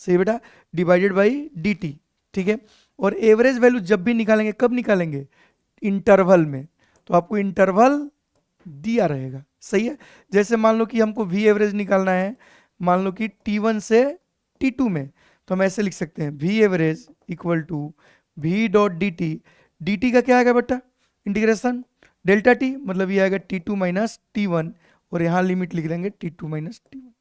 सही बेटा, डिवाइडेड बाई डी टी। ठीक है, और एवरेज वैल्यू जब भी निकालेंगे, कब निकालेंगे? इंटरवल में। तो आपको इंटरवल दिया रहेगा। सही है। जैसे मान लो कि हमको वी एवरेज निकालना है, मान लो कि T1 से T2 में, तो हम ऐसे लिख सकते हैं v average equal to v dot d t. D t का क्या आएगा बेटा? इंटीग्रेशन डेल्टा टी, मतलब ये आएगा T2 माइनस T1, और यहाँ लिमिट लिख देंगे T2 माइनस T1।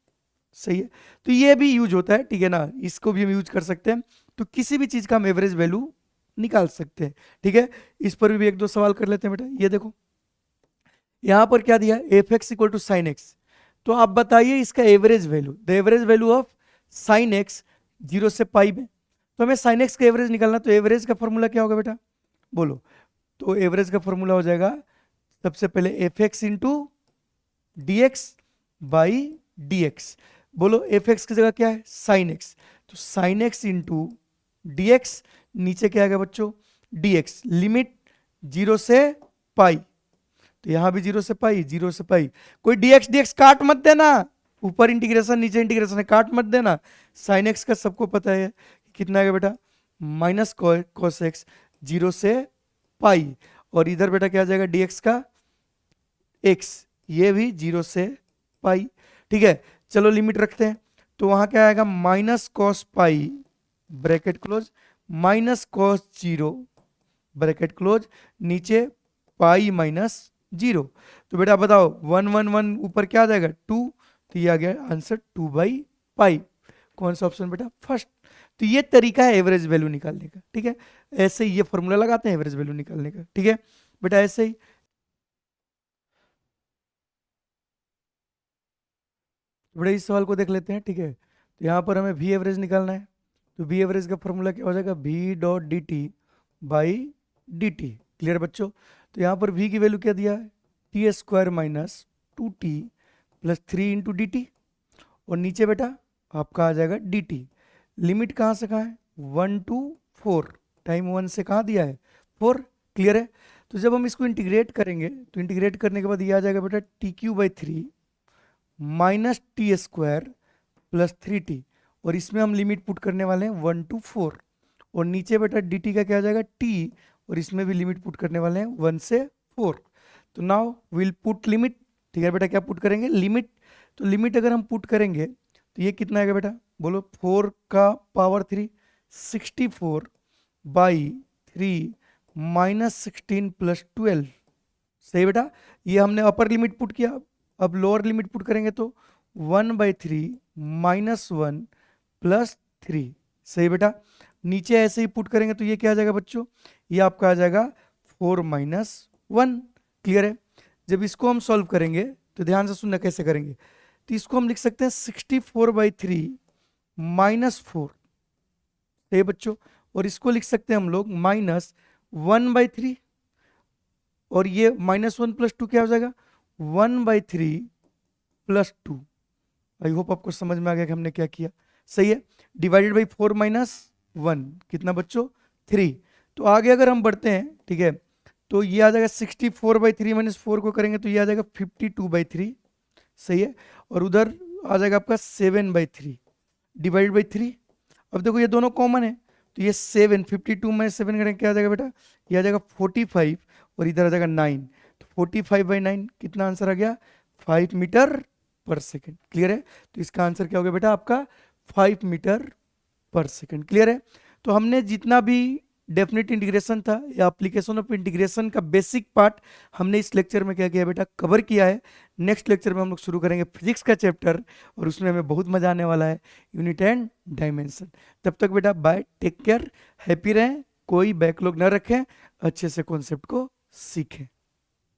सही है, तो ये भी यूज होता है, ठीक है ना, इसको भी हम यूज कर सकते हैं। तो किसी भी चीज का हम एवरेज वैल्यू निकाल सकते हैं। ठीक है, इस पर भी एक दो सवाल कर लेते हैं बेटा। ये देखो यहां पर क्या दिया? F x equal to sine x. तो आप बताइए इसका average value, the average value of sine x 0 से पाई में। तो हमें साइन एक्स का एवरेज निकालना, तो एवरेज का फॉर्मूला क्या होगा बेटा? बोलो। तो एवरेज का फॉर्मूला हो जाएगा सबसे पहले F x into d x by d x. बोलो एफ एक्स की जगह क्या है? साइन एक्स, तो sign x into d x, नीचे क्या आएगा बच्चों? dx, लिमिट 0 से पाई, तो यहां भी 0 से पाई, 0 से पाई। कोई dx dx काट मत देना, ऊपर इंटीग्रेशन नीचे इंटीग्रेशन है, काट मत देना। साइन एक्स का सबको पता है कितना है बेटा, माइनस कॉस एक्स, 0 से पाई, और इधर बेटा क्या आ जाएगा dx का x, ये भी 0 से पाई। ठीक है, चलो लिमिट रखते हैं, तो वहां क्या आएगा minus cos pi bracket close, minus cos 0 bracket close, नीचे पाई माइनस 0। तो बेटा बताओ 1 1 1 ऊपर क्या आ जाएगा 2, तो ये आ गया आंसर 2/पाई। कौन सा ऑप्शन बेटा, फर्स्ट। तो ये तरीका है एवरेज वैल्यू निकालने का। ठीक है, ऐसे ही ये फॉर्मूला लगाते हैं एवरेज वैल्यू निकालने का। ठीक है बेटा, ऐसे ही बड़े इस सवाल को देख लेते हैं। ठीक है, तो यहाँ पर हमें वी एवरेज निकालना है, तो वी एवरेज का फॉर्मूला क्या हो जाएगा, we dot d T by d T. Clear बच्चों, तो यहाँ पर वी की वैल्यू क्या दिया है, T square minus 2t plus 3 into d T, और नीचे बेटा आपका आ जाएगा डी टी। लिमिट कहाँ से कहाँ है, 1 to 4, टाइम 1 से कहाँ दिया है 4। क्लियर है, तो जब हम इसको इंटीग्रेट करेंगे तो इंटीग्रेट करने के बाद ये आ जाएगा बेटा टी³/3 minus t square plus 3t, और इसमें हम लिमिट पुट करने वाले हैं 1 to 4, और नीचे बेटा dt का क्या आ जाएगा t, और इसमें भी लिमिट पुट करने वाले हैं 1 से 4। तो नाउ विल पुट लिमिट। ठीक है बेटा, क्या पुट करेंगे, लिमिट। तो लिमिट अगर हम पुट करेंगे तो ये कितना आएगा बेटा, बोलो 4 का पावर 3, 64/3 माइनस 16 प्लस 12। सही बेटा, ये हमने अपर लिमिट पुट किया, अब लोअर लिमिट पुट करेंगे तो 1/3 माइनस 1 प्लस 3। सही बेटा, नीचे ऐसे ही पुट करेंगे तो ये क्या आ जाएगा बच्चों, ये आपका आ जाएगा 4 माइनस 1। क्लियर है, जब इसको हम सॉल्व करेंगे तो ध्यान से सुनना कैसे करेंगे, तो इसको हम लिख सकते हैं 64/3 माइनस 4। सही बच्चों, और इसको लिख सकते हैं हम लोग माइनस 1/3, और ये -1 प्लस 2 क्या हो जाएगा 1/3 प्लस 2। आई होप आपको समझ में आ गया कि हमने क्या किया। सही है, डिवाइडेड बाई 4 माइनस 1 कितना बच्चों 3। तो आगे अगर हम बढ़ते हैं, ठीक है, तो ये आ जाएगा 64/3 माइनस 4 को करेंगे तो ये आ जाएगा 52/3। सही है, और उधर आ जाएगा आपका 7/3 डिवाइड बाई 3। अब देखो ये दोनों कॉमन है, तो ये 7, 52 में 7 करेंगे क्या आ जाएगा बेटा, ये आ जाएगा 45, और इधर आ जाएगा 9, तो 45/9 कितना आंसर आ गया 5 मीटर पर सेकेंड। क्लियर है, तो इसका आंसर क्या हो गया बेटा आपका 5 मीटर पर सेकेंड। क्लियर है, तो हमने जितना भी डेफिनेट इंटीग्रेशन था या एप्लीकेशन ऑफ इंटीग्रेशन का बेसिक पार्ट हमने इस लेक्चर में क्या किया बेटा, कवर किया है। नेक्स्ट लेक्चर में हम लोग शुरू करेंगे फिजिक्स का चैप्टर, और उसमें हमें बहुत मजा आने वाला है, यूनिट एंड डायमेंशन। तब तक बेटा बाय, टेक केयर, हैप्पी रहें, कोई बैकलॉग ना रखें, अच्छे से कॉन्सेप्ट को सीखें।